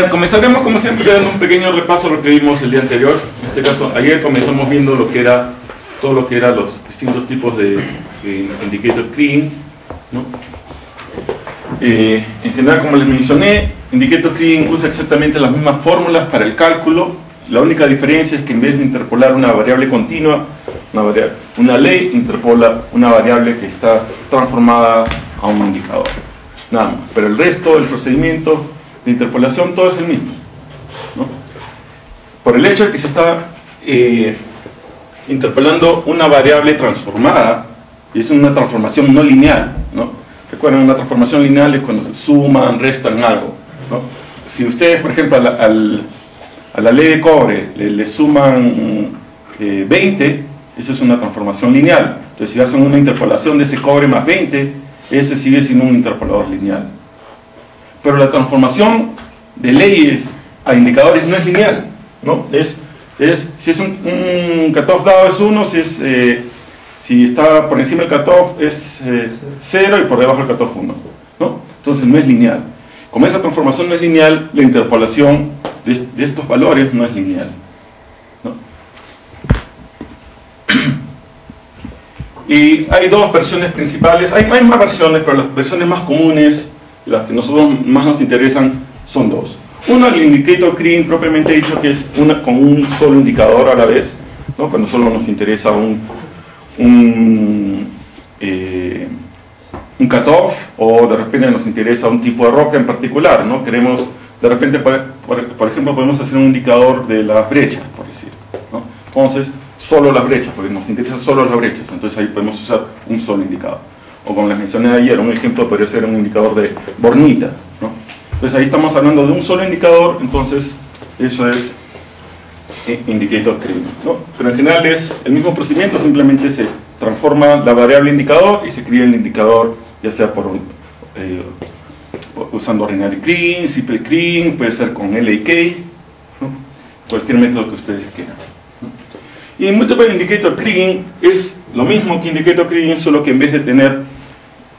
Comenzaremos como siempre dando un pequeño repaso a lo que vimos el día anterior. En este caso, ayer comenzamos viendo lo que era todo lo que eran los distintos tipos de indicator kriging, ¿no? En general, como les mencioné, indicator kriging usa exactamente las mismas fórmulas para el cálculo. La única diferencia es que en vez de interpolar una variable continua, una ley interpola una variable que está transformada a un indicador. Nada más. Pero el resto del procedimiento de interpolación todo es el mismo, ¿no? Por el hecho de que se está interpolando una variable transformada, y es una transformación no lineal, ¿no? Recuerden, una transformación lineal es cuando se suman, restan algo, ¿no? Si ustedes, por ejemplo, a la ley de cobre le suman 20, esa es una transformación lineal. Entonces, si hacen una interpolación de ese cobre más 20, ese sigue siendo un interpolador lineal. Pero la transformación de leyes a indicadores no es lineal, ¿no? Si es un cutoff dado es 1, si está por encima del cutoff es 0 y por debajo del cutoff 1, ¿no? Entonces no es lineal. Como esa transformación no es lineal, la interpolación de estos valores no es lineal, ¿no? Y hay dos versiones principales, hay más versiones, pero las versiones más comunes, las que nosotros más nos interesan, son dos. Uno, el indicator kriging propiamente dicho, que es con un solo indicador a la vez, ¿no? Cuando solo nos interesa un cutoff, o de repente nos interesa un tipo de roca en particular, ¿no? Queremos, de repente, por ejemplo, podemos hacer un indicador de las brechas, por decir, ¿no? Entonces, solo las brechas, porque nos interesan solo las brechas, entonces ahí podemos usar un solo indicador. O como les mencioné ayer, un ejemplo podría ser un indicador de bornita, ¿no? Entonces ahí estamos hablando de un solo indicador, entonces eso es indicator kriging, ¿no? Pero en general es el mismo procedimiento, simplemente se transforma la variable indicador y se cría el indicador, ya sea usando ordinary kriging, simple kriging, puede ser con LAK, ¿no? Cualquier método que ustedes quieran, ¿no? Y multiple indicator kriging es lo mismo que indicator kriging, solo que en vez de tener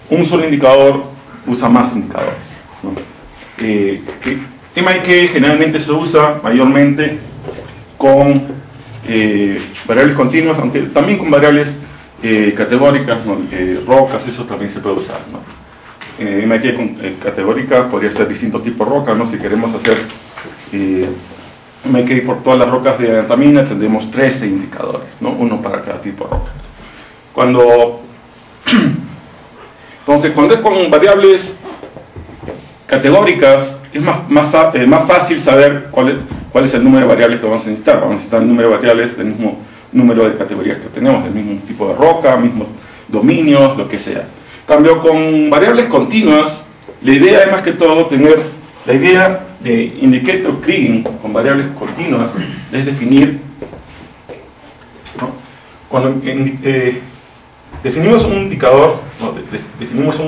un solo indicador, usa más indicadores, ¿no? MIK generalmente se usa mayormente con variables continuas, aunque también con variables categóricas, ¿no? Rocas, eso también se puede usar, ¿no? MIK con categórica podría ser distintos tipos de rocas, ¿no? Si queremos hacer MIK por todas las rocas de antamina, tendremos 13 indicadores, ¿no? Uno para cada tipo de roca. Entonces, cuando es con variables categóricas, es más fácil saber cuál es el número de variables que vamos a necesitar. Vamos a necesitar el número de variables del mismo número de categorías que tenemos, del mismo tipo de roca, mismos dominios, lo que sea. En cambio, con variables continuas, la idea es más que todo tener la idea de indicator kriging con variables continuas, es definir, ¿no? Cuando definimos un indicador, ¿no? Definimos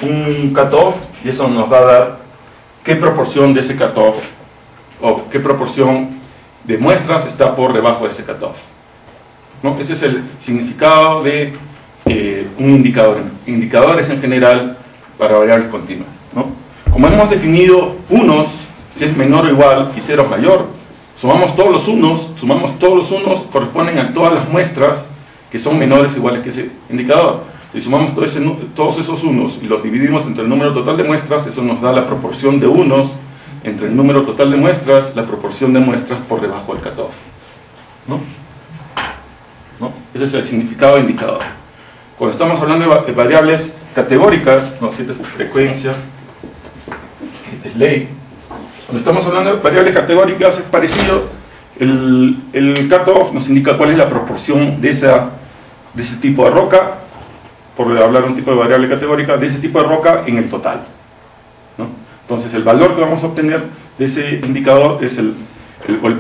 un cutoff, y eso nos va a dar qué proporción de ese cutoff o qué proporción de muestras está por debajo de ese cutoff, ¿no? Ese es el significado de un indicador. Indicadores en general para variables continuas, ¿no? Como hemos definido unos, si es menor o igual y 0 mayor, sumamos todos los unos, corresponden a todas las muestras que son menores o iguales que ese indicador. Si sumamos todos esos unos y los dividimos entre el número total de muestras, eso nos da la proporción de unos entre el número total de muestras, la proporción de muestras por debajo del cutoff, ¿no? Ese es el significado de indicador. Cuando estamos hablando de variables categóricas, ¿no? Esta es frecuencia, esta es ley. Cuando estamos hablando de variables categóricas es parecido. El cutoff nos indica cuál es la proporción de ese tipo de roca, por hablar de un tipo de variable categórica, de ese tipo de roca en el total, ¿no? Entonces el valor que vamos a obtener de ese indicador es el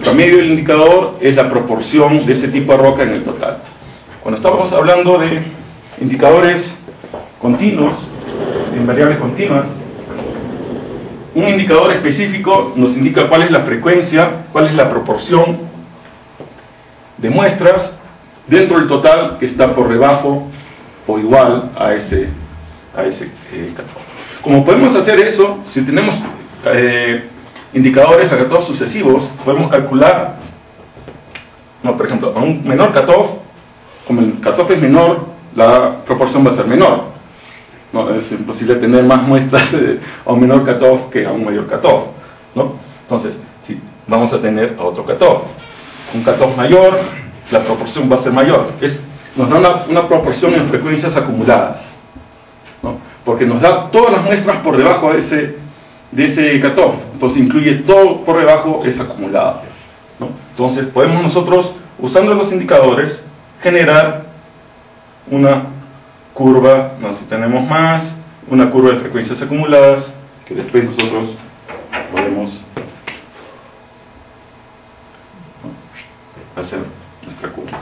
promedio del indicador, es la proporción de ese tipo de roca en el total. Cuando estamos hablando de indicadores continuos, en variables continuas, un indicador específico nos indica cuál es la frecuencia, cuál es la proporción de muestras dentro del total que está por debajo o igual a ese cutoff. Como podemos hacer eso, si tenemos indicadores a cutoff sucesivos, podemos calcular, por ejemplo, a un menor cutoff, como el cutoff es menor, la proporción va a ser menor. No, es imposible tener más muestras a un menor cutoff que a un mayor cutoff, ¿no? Entonces, si vamos a tener a otro cutoff, un cutoff mayor, la proporción va a ser mayor. Nos da una proporción en frecuencias acumuladas, ¿no? Porque nos da todas las muestras por debajo de ese cutoff. Entonces incluye todo por debajo es acumulado, ¿no? Entonces podemos nosotros, usando los indicadores, generar una curva, no sé si tenemos más, una curva de frecuencias acumuladas, que después nosotros podemos hacer nuestra curva,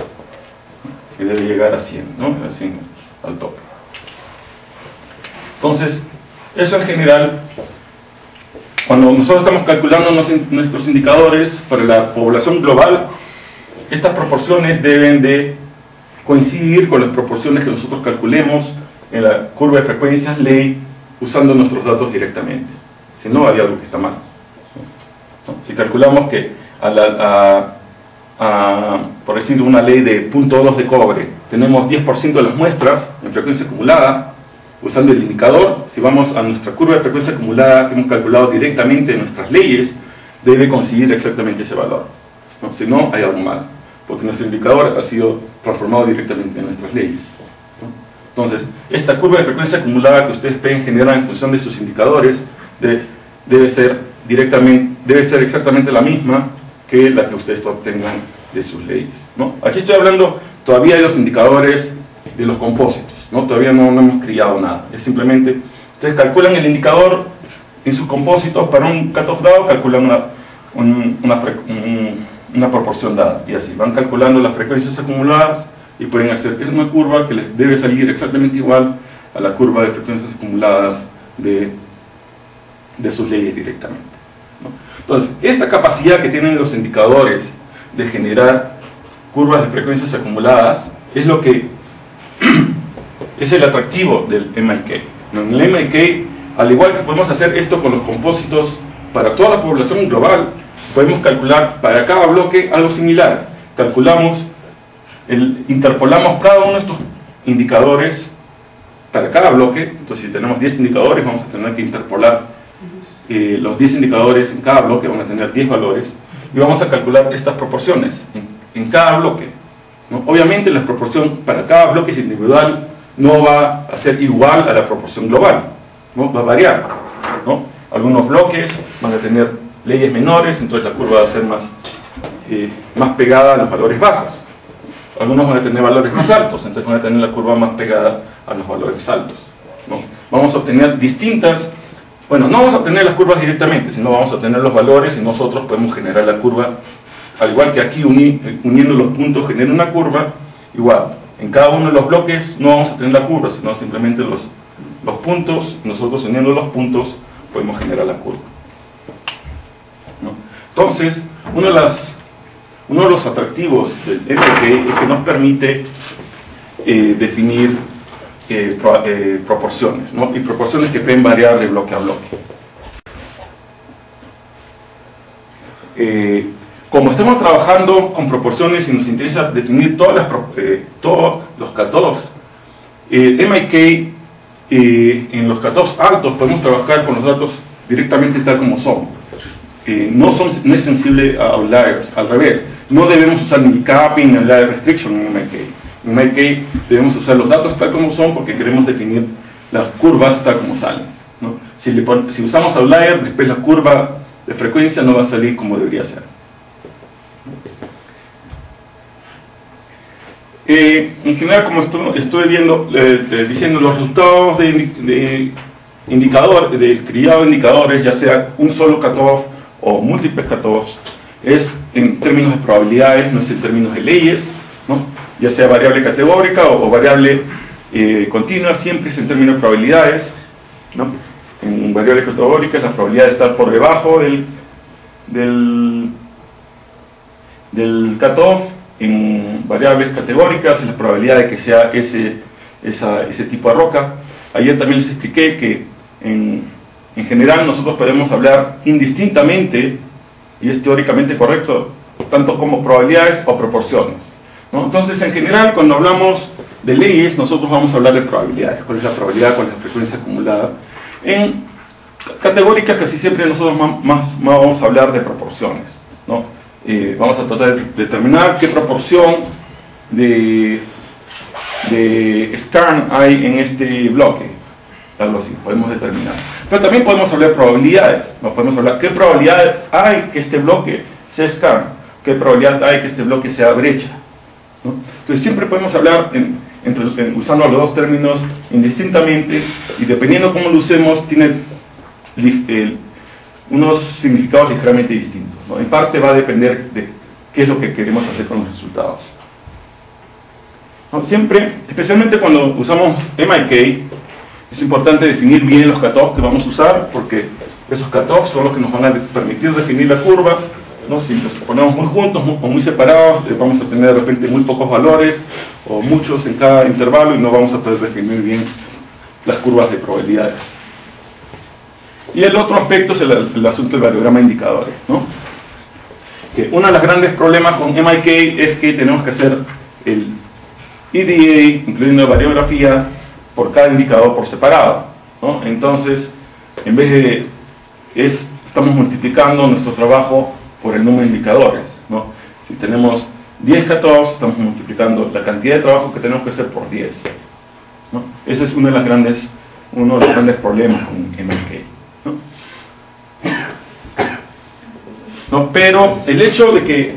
que debe llegar a 100, ¿no? A 100 al tope. Entonces, eso en general, cuando nosotros estamos calculando nuestros indicadores para la población global, estas proporciones deben de coincidir con las proporciones que nosotros calculemos en la curva de frecuencias ley usando nuestros datos directamente. Si no, hay algo que está mal, ¿no? Si calculamos que por decir una ley de 0.2 de cobre, tenemos 10% de las muestras en frecuencia acumulada, usando el indicador, si vamos a nuestra curva de frecuencia acumulada que hemos calculado directamente en nuestras leyes, debe coincidir exactamente ese valor, ¿no? Si no, hay algo mal, porque nuestro indicador ha sido transformado directamente en nuestras leyes, ¿no? Entonces, esta curva de frecuencia acumulada que ustedes pueden generar en función de sus indicadores debe ser exactamente la misma que la que ustedes obtengan de sus leyes, ¿no? Aquí estoy hablando todavía de los indicadores de los compósitos, ¿no? Todavía no hemos criado nada, es simplemente, ustedes calculan el indicador en sus compósitos para un cutoff dado, calculan una proporción dada, y así, van calculando las frecuencias acumuladas y pueden hacer, es una curva que les debe salir exactamente igual a la curva de frecuencias acumuladas de sus leyes directamente, ¿no? Entonces, esta capacidad que tienen los indicadores de generar curvas de frecuencias acumuladas es lo que es el atractivo del MIK. En el MIK, al igual que podemos hacer esto con los compósitos para toda la población global, podemos calcular para cada bloque algo similar. Interpolamos cada uno de estos indicadores para cada bloque. Entonces, si tenemos 10 indicadores, vamos a tener que interpolar los 10 indicadores en cada bloque, van a tener 10 valores, y vamos a calcular estas proporciones en cada bloque, ¿no? Obviamente la proporción para cada bloque individual no va a ser igual a la proporción global, ¿no? Va a variar, ¿no? Algunos bloques van a tener leyes menores, entonces la curva va a ser más pegada a los valores bajos. Algunos van a tener valores más altos, entonces van a tener la curva más pegada a los valores altos, ¿no? Vamos a obtener no vamos a obtener las curvas directamente, sino vamos a obtener los valores y nosotros podemos generar la curva, al igual que aquí uniendo los puntos genera una curva, igual, en cada uno de los bloques no vamos a tener la curva, sino simplemente los puntos, nosotros uniendo los puntos podemos generar la curva, ¿no? Entonces, uno de los atractivos del MIK es que nos permite definir proporciones, ¿no? Y proporciones que pueden variar de bloque a bloque. Como estamos trabajando con proporciones y nos interesa definir todos los cutoffs, MIK en los cutoffs altos podemos trabajar con los datos directamente tal como son. No es sensible a outliers, al revés. No debemos usar ni capping ni outlier restriction en MIK. En MIK debemos usar los datos tal como son porque queremos definir las curvas tal como salen, ¿no? Si usamos outlier, después la curva de frecuencia no va a salir como debería ser. En general, como estuve viendo, diciendo los resultados del criado de indicadores, ya sea un solo cutoff o múltiples cutoffs, es en términos de probabilidades, no es en términos de leyes, ¿no? Ya sea variable categórica o variable continua, siempre es en términos de probabilidades, ¿no? En variables categóricas la probabilidad de estar por debajo del cutoff. En variables categóricas es la probabilidad de que sea ese tipo de roca. Ayer también les expliqué que en en general nosotros podemos hablar indistintamente, y es teóricamente correcto, tanto como probabilidades o proporciones, ¿no? Entonces, en general, cuando hablamos de leyes, nosotros vamos a hablar de probabilidades. ¿Cuál es la probabilidad? ¿Cuál es la frecuencia acumulada? En categóricas casi siempre nosotros más vamos a hablar de proporciones, ¿no? Vamos a tratar de determinar qué proporción de skarn hay en este bloque, algo así, podemos determinar. Pero también podemos hablar de probabilidades, ¿no? Podemos hablar qué probabilidad hay que este bloque sea skarn, qué probabilidad hay que este bloque sea brecha, ¿no? Entonces siempre podemos hablar usando los dos términos indistintamente, y dependiendo cómo lo usemos tiene unos significados ligeramente distintos, ¿no? En parte va a depender de qué es lo que queremos hacer con los resultados, ¿no? Siempre, especialmente cuando usamos MIK, es importante definir bien los cutoffs que vamos a usar, porque esos cutoffs son los que nos van a permitir definir la curva, ¿no? Si los ponemos muy juntos o muy separados, vamos a tener de repente muy pocos valores o muchos en cada intervalo y no vamos a poder definir bien las curvas de probabilidades. Y el otro aspecto es el asunto del variograma de indicadores, ¿no? Que uno de los grandes problemas con MIK es que tenemos que hacer el EDA, incluyendo la variografía, por cada indicador por separado, ¿no? Entonces, en vez de estamos multiplicando nuestro trabajo por el número de indicadores, ¿no? Si tenemos 10 cutoffs, estamos multiplicando la cantidad de trabajo que tenemos que hacer por 10, ¿no? Ese es uno de los grandes problemas con MIK, ¿no? Pero el hecho de que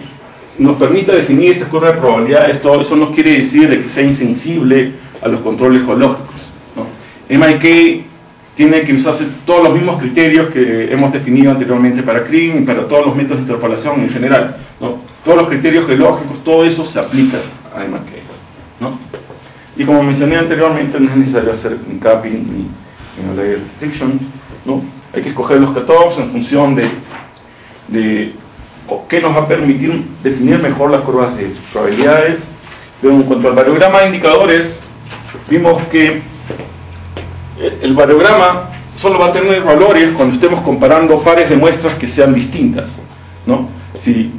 nos permita definir esta curva de probabilidades, eso no quiere decir de que sea insensible a los controles geológicos, ¿no? MIK tiene que usarse todos los mismos criterios que hemos definido anteriormente para CRIN y para todos los métodos de interpolación en general, ¿no? Todos los criterios geológicos, todo eso se aplica a MIK, ¿no? Y como mencioné anteriormente, no es necesario hacer un capping ni un layer restriction, ¿no? Hay que escoger los cutoffs en función de qué nos va a permitir definir mejor las curvas de probabilidades. Pero en cuanto al variograma de indicadores, vimos que el variograma solo va a tener valores cuando estemos comparando pares de muestras que sean distintas, ¿no? Si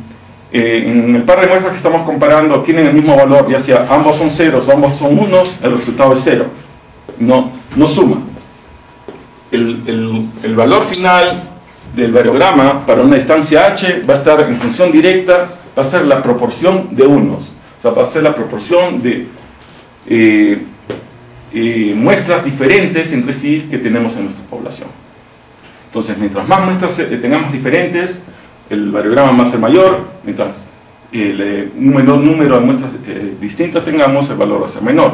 en el par de muestras que estamos comparando tienen el mismo valor, ya sea ambos son ceros o ambos son unos, el resultado es cero, no suma. El valor final del variograma para una distancia h va a estar en función directa, va a ser la proporción de unos, o sea, va a ser la proporción de muestras diferentes entre sí que tenemos en nuestra población. Entonces, mientras más muestras tengamos diferentes, el variograma va a ser mayor, mientras el número de muestras distintas tengamos, el valor va a ser menor,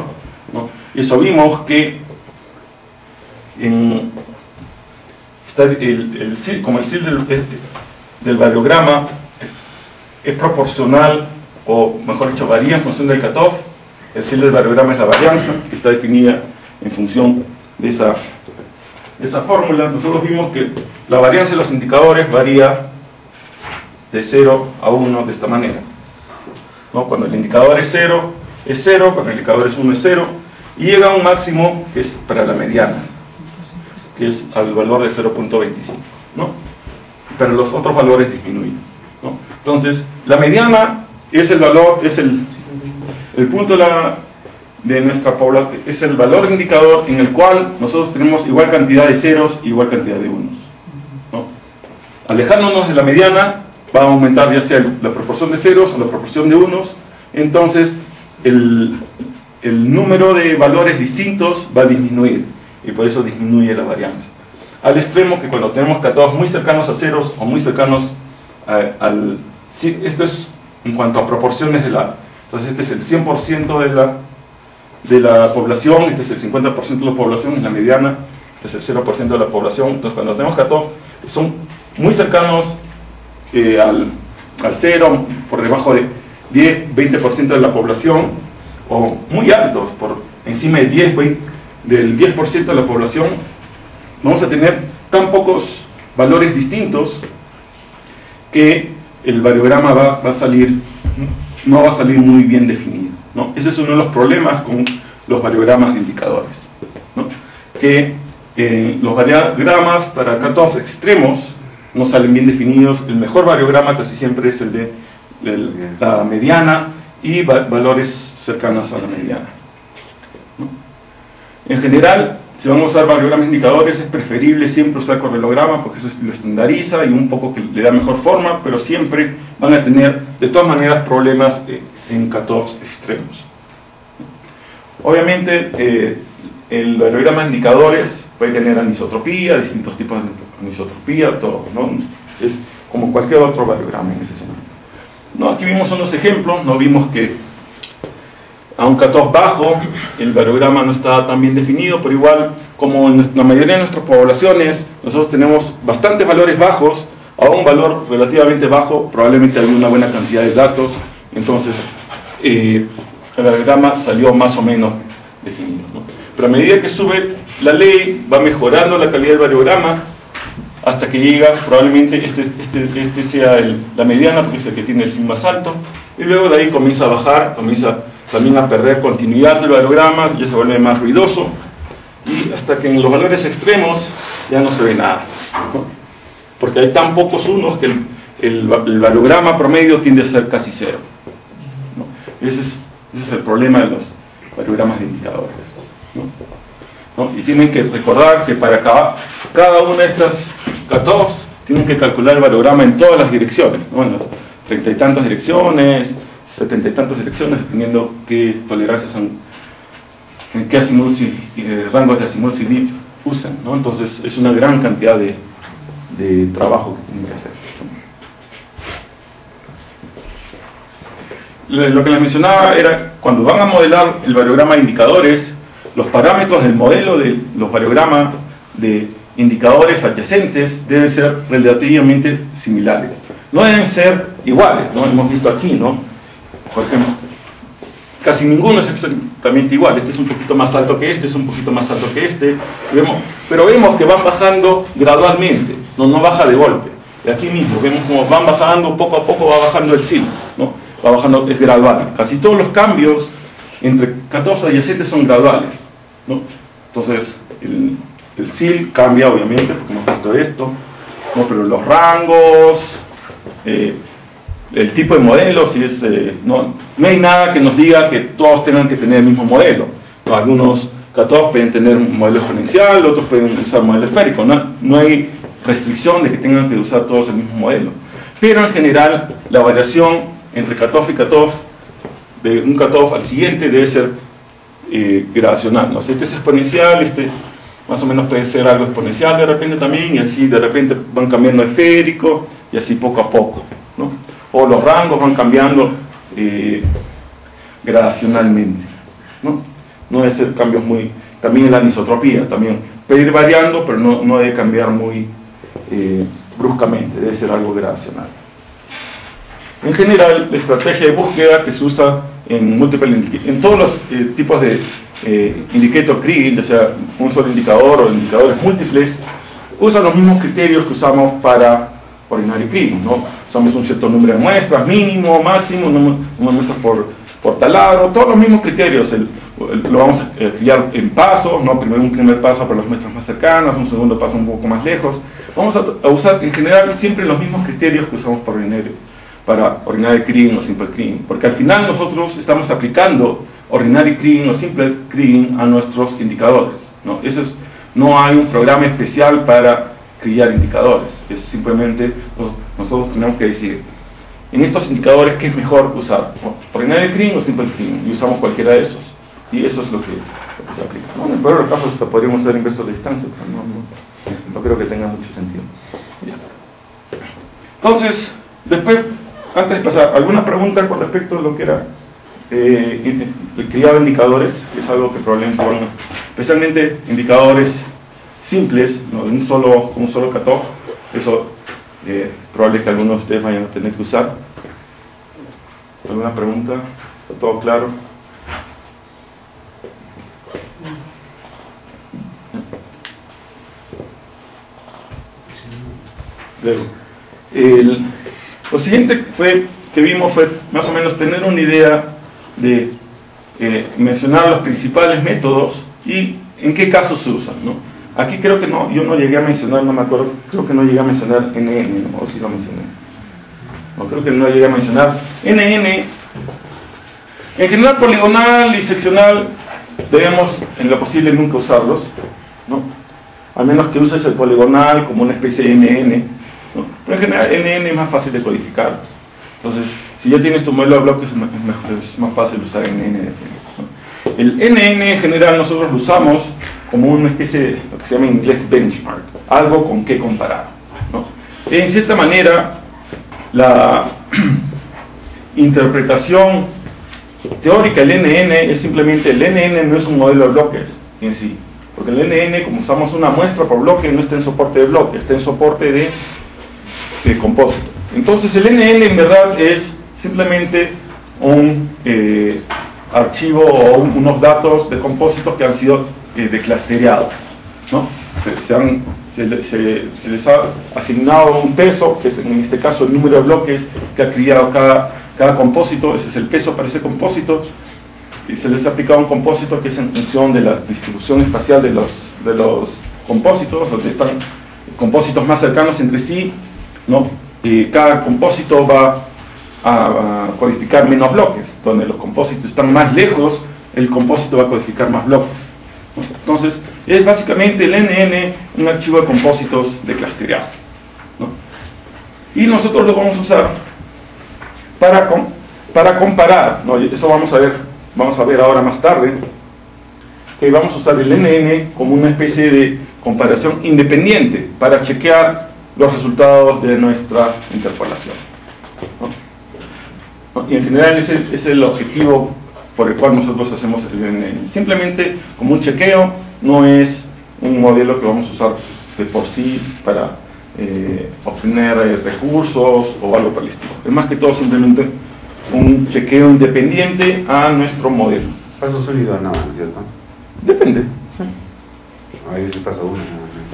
¿no? Y eso vimos que como el CIL del variograma es proporcional, o mejor dicho, varía en función del cutoff. El CIL del variograma es la varianza, que está definida en función de esa fórmula. Nosotros vimos que la varianza de los indicadores varía de 0 a 1 de esta manera, ¿no? Cuando el indicador es 0, es 0, cuando el indicador es 1 es 0, y llega a un máximo que es para la mediana, que es al valor de 0.25, ¿no? Pero los otros valores disminuyen, ¿no? Entonces, la mediana es el valor, es el punto de nuestra población, es el valor indicador en el cual nosotros tenemos igual cantidad de ceros y igual cantidad de unos, ¿no? Alejándonos de la mediana va a aumentar ya sea la proporción de ceros o la proporción de unos, entonces el número de valores distintos va a disminuir, y por eso disminuye la varianza. Al extremo que cuando tenemos cutoffs muy cercanos a ceros o muy cercanos esto es en cuanto a proporciones entonces este es el 100% de la población, este es el 50% de la población, es la mediana, este es el 0% de la población. Entonces cuando tenemos cutoffs son muy cercanos al cero, por debajo de 10-20% de la población, o muy altos, por encima de del 10% de la población, vamos a tener tan pocos valores distintos que el variograma no va a salir muy bien definido, ¿no? Ese es uno de los problemas con los variogramas de indicadores, ¿no? Que los variogramas para cutoff extremos no salen bien definidos. El mejor variograma casi siempre es el de la mediana y valores cercanos a la mediana, ¿no? En general, si vamos a usar variogramas indicadores, es preferible siempre usar correlograma porque eso lo estandariza y un poco que le da mejor forma, pero siempre van a tener de todas maneras problemas en cutoffs extremos. Obviamente el variograma de indicadores puede tener anisotropía, distintos tipos de anisotropía, todo, ¿no? Es como cualquier otro variograma en ese sentido, ¿no? Aquí vimos unos ejemplos, no vimos que a un cutoff bajo el variograma no está tan bien definido, pero igual, como en la mayoría de nuestras poblaciones, nosotros tenemos bastantes valores bajos, a un valor relativamente bajo, probablemente había una buena cantidad de datos, entonces el variograma salió más o menos definido, ¿no? Pero a medida que sube la ley, va mejorando la calidad del variograma, hasta que llega, probablemente este sea la mediana, porque es el que tiene el signo más alto, y luego de ahí comienza a bajar, comienza también a perder continuidad del variograma, ya se vuelve más ruidoso, y hasta que en los valores extremos ya no se ve nada, ¿no? Porque hay tan pocos unos que el variograma promedio tiende a ser casi cero, ¿no? Ese es el problema de los variogramas de indicadores, ¿no? Y tienen que recordar que para cada una de estas cutoffs tienen que calcular el variograma en todas las direcciones, ¿no? En las 30 y tantas direcciones, 70 y tantas direcciones, dependiendo qué tolerancias son, en qué azimuths y rangos de azimuths y dip usan, ¿no? Entonces es una gran cantidad de trabajo que tienen que hacer. Lo que les mencionaba era, cuando van a modelar el variograma de indicadores, los parámetros del modelo de los variogramas de indicadores adyacentes deben ser relativamente similares. No deben ser iguales, ¿no? Hemos visto aquí, ¿no? Por ejemplo, casi ninguno es exactamente igual. Este es un poquito más alto que este, es un poquito más alto que este. Pero vemos que van bajando gradualmente, no baja de golpe. De aquí mismo, vemos como van bajando, poco a poco va bajando el SIL, ¿no? Va bajando, es gradual. Casi todos los cambios entre cutoffs adyacentes son graduales, ¿no? Entonces, el SIL cambia, obviamente, porque hemos visto esto, ¿no? Pero los rangos, el tipo de modelo, si es, no hay nada que nos diga que todos tengan que tener el mismo modelo, ¿no? Algunos cutoffs pueden tener un modelo exponencial, otros pueden usar modelo esférico, no hay restricción de que tengan que usar todos el mismo modelo. Pero en general, la variación entre cutoff y cutoff, de un cutoff al siguiente, debe ser gradacional, ¿no? Si este es exponencial, este más o menos puede ser algo exponencial de repente también, y así de repente van cambiando a esférico, y así poco a poco, ¿no? O los rangos van cambiando gradacionalmente, ¿no? No debe ser cambios muy... También la anisotropía, también puede ir variando, pero no debe cambiar muy bruscamente, debe ser algo gradacional. En general, la estrategia de búsqueda que se usa en todos los tipos de indicator Kriging, ya sea un solo indicador o indicadores múltiples, usan los mismos criterios que usamos para ordinary Kriging, ¿no? Usamos un cierto número de muestras, mínimo, máximo, número de muestras por taladro, todos los mismos criterios. Lo vamos a criar en pasos, ¿no? Primero un primer paso para las muestras más cercanas, un segundo paso un poco más lejos. Vamos a usar en general siempre los mismos criterios que usamos para ordinary Kriging o simple Kriging, porque al final nosotros estamos aplicando ordinary Kriging o simple Kriging a nuestros indicadores, ¿no? No hay un programa especial para criar indicadores, es simplemente nosotros tenemos que decir en estos indicadores qué es mejor usar, ordinary Kriging o simple Kriging, y usamos cualquiera de esos, y eso es lo que se aplica, ¿no? En el peor de los casos hasta podríamos hacer inverso de distancia, pero no creo que tenga mucho sentido. Entonces, después, antes de pasar, ¿alguna pregunta con respecto a lo que era el criado de indicadores? Que es algo que probablemente van, especialmente indicadores simples, ¿no? un solo cutoff, eso probable que algunos de ustedes vayan a tener que usar. ¿Alguna pregunta? ¿Está todo claro? Lo siguiente que vimos fue más o menos tener una idea de mencionar los principales métodos y en qué casos se usan, ¿no? Aquí creo que no, yo no llegué a mencionar, no me acuerdo, creo que no llegué a mencionar NN, ¿no? O sí lo mencioné. No, creo que no llegué a mencionar. NN, en general poligonal y seccional, debemos en lo posible nunca usarlos, ¿no? A menos que uses el poligonal como una especie de NN, ¿no? Pero en general NN es más fácil de codificar. Entonces, si ya tienes tu modelo de bloques, es más fácil usar NN, ¿no? El NN en general nosotros lo usamos como una especie de lo que se llama en inglés benchmark, algo con qué comparar, ¿no? En cierta manera, la interpretación teórica del NN es simplemente, el NN no es un modelo de bloques en sí, porque el NN, como usamos una muestra por bloque, no está en soporte de bloque, está en soporte de compósito. Entonces el NN en verdad es simplemente un archivo o unos datos de compósitos que han sido declustereados, ¿no? Se les ha asignado un peso, que es en este caso el número de bloques que ha creado cada compósito, ese es el peso para ese compósito, y se les ha aplicado un compósito que es en función de la distribución espacial de los compósitos, donde están compósitos más cercanos entre sí, ¿no? Y cada compósito va a codificar menos bloques, donde los compósitos están más lejos, el compósito va a codificar más bloques, ¿no? Entonces, es básicamente el NN un archivo de compósitos declustereados, ¿no? Y nosotros lo vamos a usar para comparar, ¿no? Eso vamos a ver ahora más tarde, que vamos a usar el NN como una especie de comparación independiente para chequear los resultados de nuestra interpolación, ¿no? Y en general ese es el objetivo por el cual nosotros hacemos el NN. Simplemente como un chequeo, no es un modelo que vamos a usar de por sí para obtener recursos o algo por el estilo. Es más que todo simplemente un chequeo independiente a nuestro modelo. Paso sólido no, ¿cierto? Depende. Ahí dice paso 1.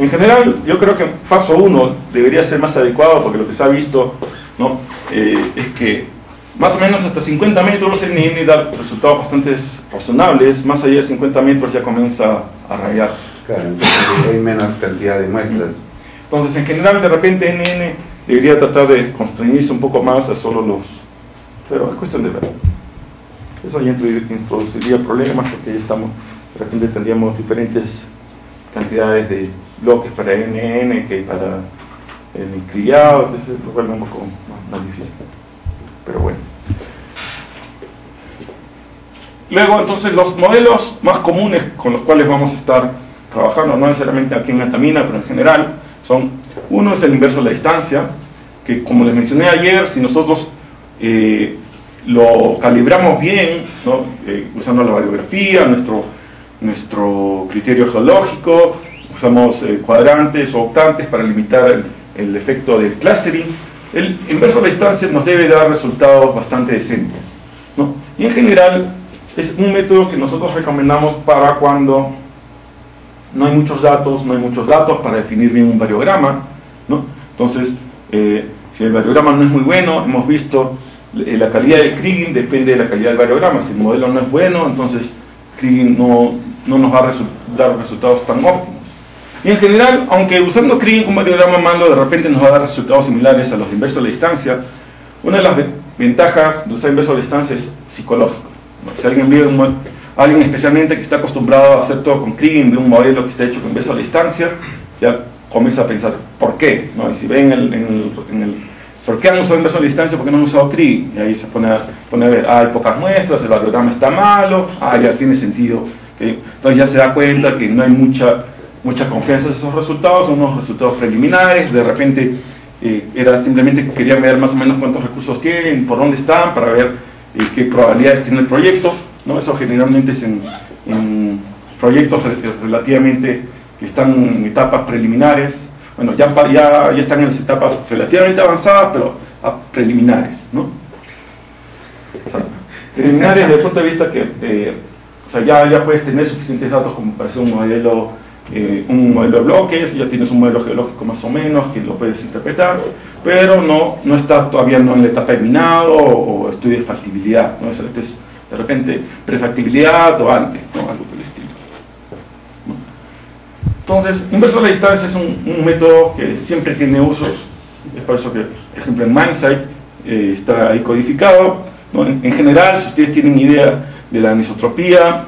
En general, yo creo que paso 1 debería ser más adecuado, porque lo que se ha visto, ¿no? Es que más o menos hasta 50 metros el NN da resultados bastante razonables. Más allá de 50 metros ya comienza a rayarse. Claro, entonces hay menos cantidad de muestras. Entonces, en general, de repente NN debería tratar de constreñirse un poco más a solo los... Pero es cuestión de ver. Eso ya introduciría problemas, porque ya estamos, de repente tendríamos diferentes cantidades de bloques para NN que para el criado, entonces lo vuelve un poco más difícil. Pero bueno. Luego, entonces, los modelos más comunes con los cuales vamos a estar trabajando, no necesariamente aquí en Altamira, pero en general, uno es el inverso de la distancia, que como les mencioné ayer, si nosotros lo calibramos bien, ¿no? Usando la variografía, nuestro criterio geológico, usamos cuadrantes o octantes para limitar el efecto del clustering, el inverso de la distancia nos debe dar resultados bastante decentes, ¿no? Y en general es un método que nosotros recomendamos para cuando no hay muchos datos para definir bien un variograma, ¿no? Entonces, si el variograma no es muy bueno, hemos visto la calidad del kriging depende de la calidad del variograma. Si el modelo no es bueno, entonces kriging no nos va a dar resultados tan óptimos. Y en general, aunque usando kriging con variograma malo de repente nos va a dar resultados similares a los de inverso de la distancia, una de las ventajas de usar inverso de la distancia es psicológico, ¿no? Si alguien ve alguien especialmente que está acostumbrado a hacer todo con kriging, ve un modelo que está hecho con inverso de la distancia, ya comienza a pensar, ¿por qué? ¿No? Y si ven ¿por qué han usado inverso de la distancia? ¿Por qué no han usado kriging? Y ahí se pone a ver, hay pocas muestras, el variograma está malo, ya tiene sentido. Entonces ya se da cuenta que no hay mucha confianza en esos resultados, son unos resultados preliminares, de repente era simplemente que querían ver más o menos cuántos recursos tienen, por dónde están, para ver qué probabilidades tiene el proyecto, ¿no? Eso generalmente es en proyectos relativamente que están en etapas preliminares. Bueno, ya están en las etapas relativamente avanzadas, pero preliminares, ¿no? O sea, preliminares desde el punto de vista que ya puedes tener suficientes datos como para hacer un modelo de bloques, ya tienes un modelo geológico más o menos que lo puedes interpretar, pero no está todavía en la etapa de minado o estudio de factibilidad, ¿no? Es de repente prefactibilidad o antes, ¿no? Algo por el estilo, ¿no? Entonces, inverso a la distancia es un método que siempre tiene usos. Es por eso que, por ejemplo, en MindSight está ahí codificado, ¿no? En general, si ustedes tienen idea de la anisotropía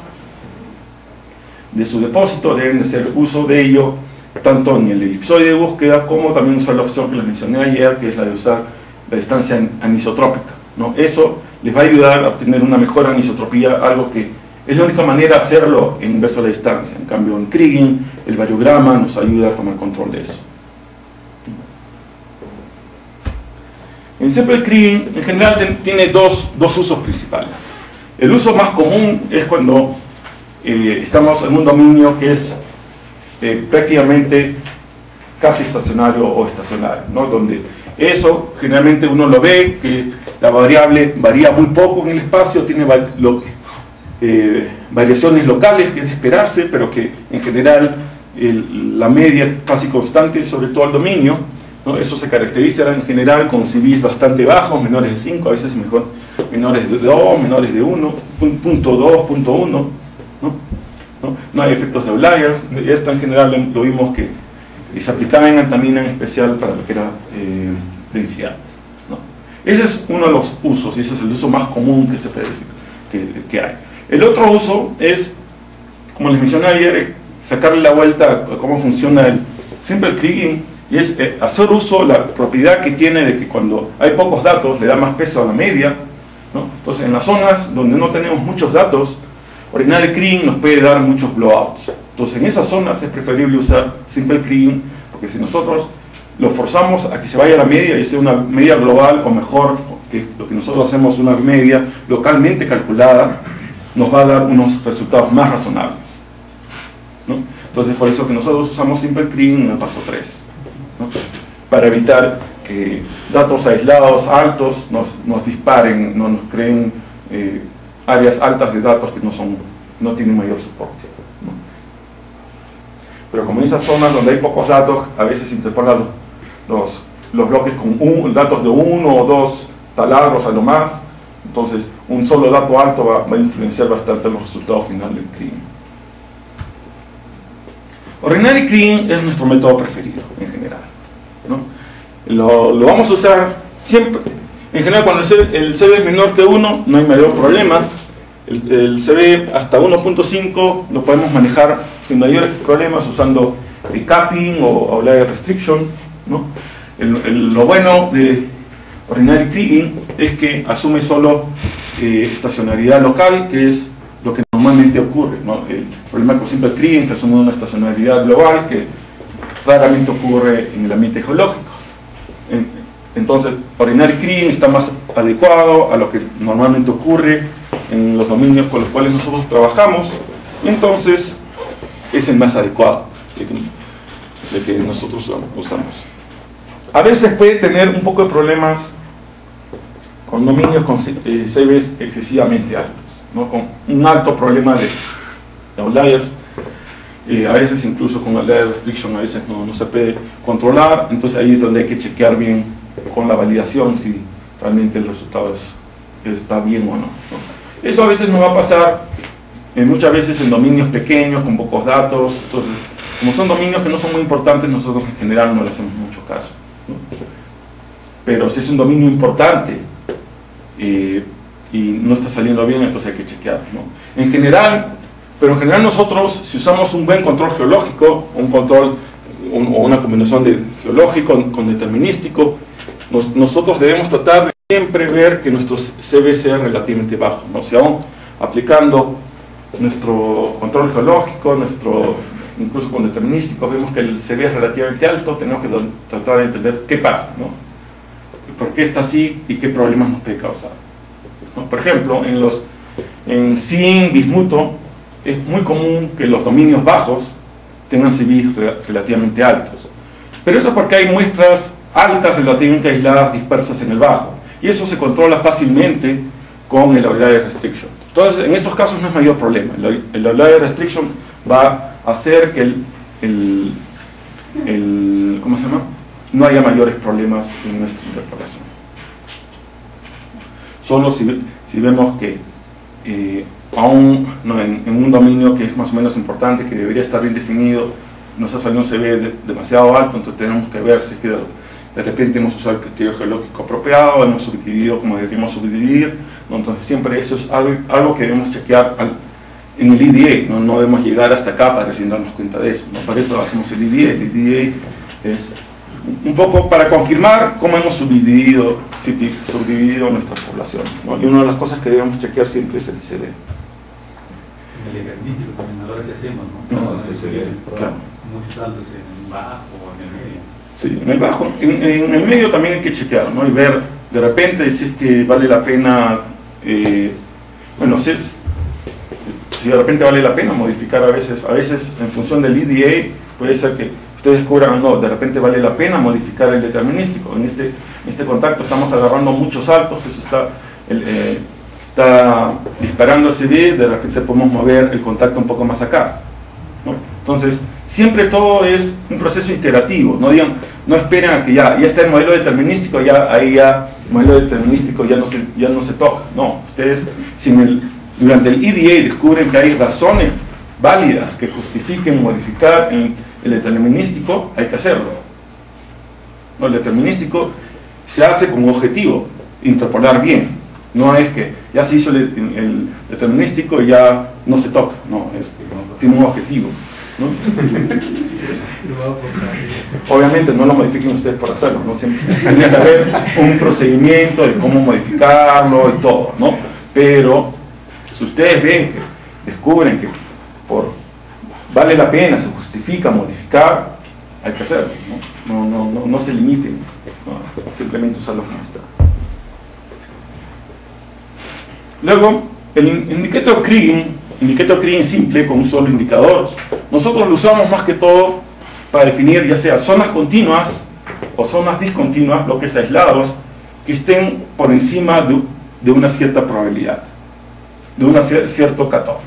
de su depósito, deben de hacer uso de ello tanto en el elipsoide de búsqueda como también usar la opción que les mencioné ayer, que es la de usar la distancia anisotrópica, ¿no? Eso les va a ayudar a obtener una mejor anisotropía, algo que es la única manera de hacerlo en inverso a la distancia. En cambio, en Kriging, el variograma nos ayuda a tomar control de eso. En Simple Kriging, en general, tiene dos usos principales. El uso más común es cuando estamos en un dominio que es prácticamente casi estacionario o estacionario, ¿no? Donde eso generalmente uno lo ve, que la variable varía muy poco en el espacio, tiene variaciones locales que es de esperarse, pero que en general la media es casi constante sobre todo el dominio, ¿no? Eso se caracteriza en general con CVs bastante bajos, menores de 5, a veces mejor menores de 2, menores de 1, punto 2, punto 1, ¿no? Hay efectos de outliers. Esto en general lo vimos que se aplicaba en antamina en especial para lo que era densidad, ¿no? Ese es uno de los usos, y ese es el uso más común que se puede decir que hay. El otro uso es, como les mencioné ayer, sacarle la vuelta a cómo funciona el Simple Kriging, y es hacer uso de la propiedad que tiene de que cuando hay pocos datos le da más peso a la media, ¿no? Entonces, en las zonas donde no tenemos muchos datos, Ordinary Kriging nos puede dar muchos blowouts. Entonces, en esas zonas es preferible usar Simple Kriging, porque si nosotros lo forzamos a que se vaya a la media y sea una media global, o mejor, que lo que nosotros hacemos una media localmente calculada, nos va a dar unos resultados más razonables, ¿no? Entonces, por eso que nosotros usamos Simple Kriging en el paso 3, ¿no? Para evitar que datos aislados altos nos disparen, no nos creen áreas altas de datos que no tienen mayor soporte, ¿no? Pero como en esas zonas donde hay pocos datos, a veces se interpolan los bloques con datos de 1 o 2 taladros a lo más. Entonces, un solo dato alto va a influenciar bastante los resultados finales del Kriging. Ordinary Kriging es nuestro método preferido, en general, ¿no? Lo vamos a usar siempre. En general, cuando el CV es menor que 1, no hay mayor problema. El CV hasta 1.5 lo podemos manejar sin mayores problemas usando el capping o outlier restriction, ¿no? Lo bueno de Ordinary Kriging es que asume solo estacionalidad local, que es lo que normalmente ocurre, ¿no? El problema con Simple Kriging, que asume una estacionalidad global, que raramente ocurre en el ambiente geológico. Entonces, Ordinary Kriging está más adecuado a lo que normalmente ocurre en los dominios con los cuales nosotros trabajamos, y entonces es el más adecuado de que nosotros usamos. A veces puede tener un poco de problemas con dominios con CVs excesivamente altos, ¿no? Con un alto problema de outliers, a veces incluso con outlier restriction a veces no se puede controlar. Entonces ahí es donde hay que chequear bien con la validación si realmente el resultado está bien o no, ¿no? Eso a veces nos va a pasar muchas veces en dominios pequeños con pocos datos. Entonces, como son dominios que no son muy importantes, nosotros en general no le hacemos mucho caso, ¿no? Pero si es un dominio importante y no está saliendo bien, entonces hay que chequear, ¿no? En general nosotros, si usamos un buen control geológico, un control o una combinación de geológico con determinístico, nosotros debemos tratar de siempre ver que nuestro CV sea relativamente bajo, ¿no? Si aún aplicando nuestro control geológico, incluso con determinísticos, vemos que el CV es relativamente alto, tenemos que tratar de entender qué pasa, ¿no? ¿Por qué está así y qué problemas nos puede causar, ¿no? Por ejemplo, en SIN, bismuto, es muy común que los dominios bajos tengan CVs relativamente altos. Pero eso es porque hay muestras altas relativamente aisladas dispersas en el bajo. Y eso se controla fácilmente con el outlier restriction. Entonces, en esos casos no es mayor problema. El outlier restriction va a hacer que ¿cómo se llama? No haya mayores problemas en nuestra interpolación. Solo si vemos que aún en un dominio que es más o menos importante, que debería estar bien definido, nuestra salida se ve demasiado alto, entonces tenemos que ver si es que de repente hemos usado el criterio geológico apropiado, hemos subdividido como deberíamos subdividir, ¿no? Entonces siempre eso es algo que debemos chequear en el EDA, ¿no? No debemos llegar hasta acá para recién darnos cuenta de eso, ¿no? Para eso hacemos el EDA. El EDA es un poco para confirmar cómo hemos subdividido nuestra población, ¿no? Y una de las cosas que debemos chequear siempre es el ICD. El ejercicio también a la hora que hacemos, ¿no? No, este sería, claro. Muchos saltos en el bajo o en el medio. Sí, en el bajo. En el medio también hay que chequear, ¿no? Y ver, de repente, si es que vale la pena, bueno, si de repente vale la pena modificar a veces en función del EDA, puede ser que ustedes descubran, no, de repente vale la pena modificar el determinístico. En este contacto estamos agarrando muchos saltos, que eso está disparando el CD, de repente podemos mover el contacto un poco más acá, ¿no? Entonces, siempre todo es un proceso iterativo, no esperen a que ya está el modelo determinístico, ahí el modelo determinístico ya no se toca. No, ustedes durante el EDA descubren que hay razones válidas que justifiquen modificar el determinístico, hay que hacerlo, ¿no? El determinístico se hace con objetivo, interpolar bien, no es que ya se hizo el determinístico y ya no se toca, no, tiene un objetivo, ¿no? Obviamente no lo modifiquen ustedes por hacerlo, ¿no? Siempre tiene que haber un procedimiento de cómo modificarlo y todo, ¿no? Pero si ustedes ven que descubren que vale la pena, se justifica modificar, hay que hacerlo, ¿no? No se limiten, ¿no? Simplemente usarlo como está. Luego, el indicator Kriging simple con un solo indicador, nosotros lo usamos más que todo para definir ya sea zonas continuas o zonas discontinuas, bloques aislados, que estén por encima de una cierta probabilidad, de un cierto cutoff,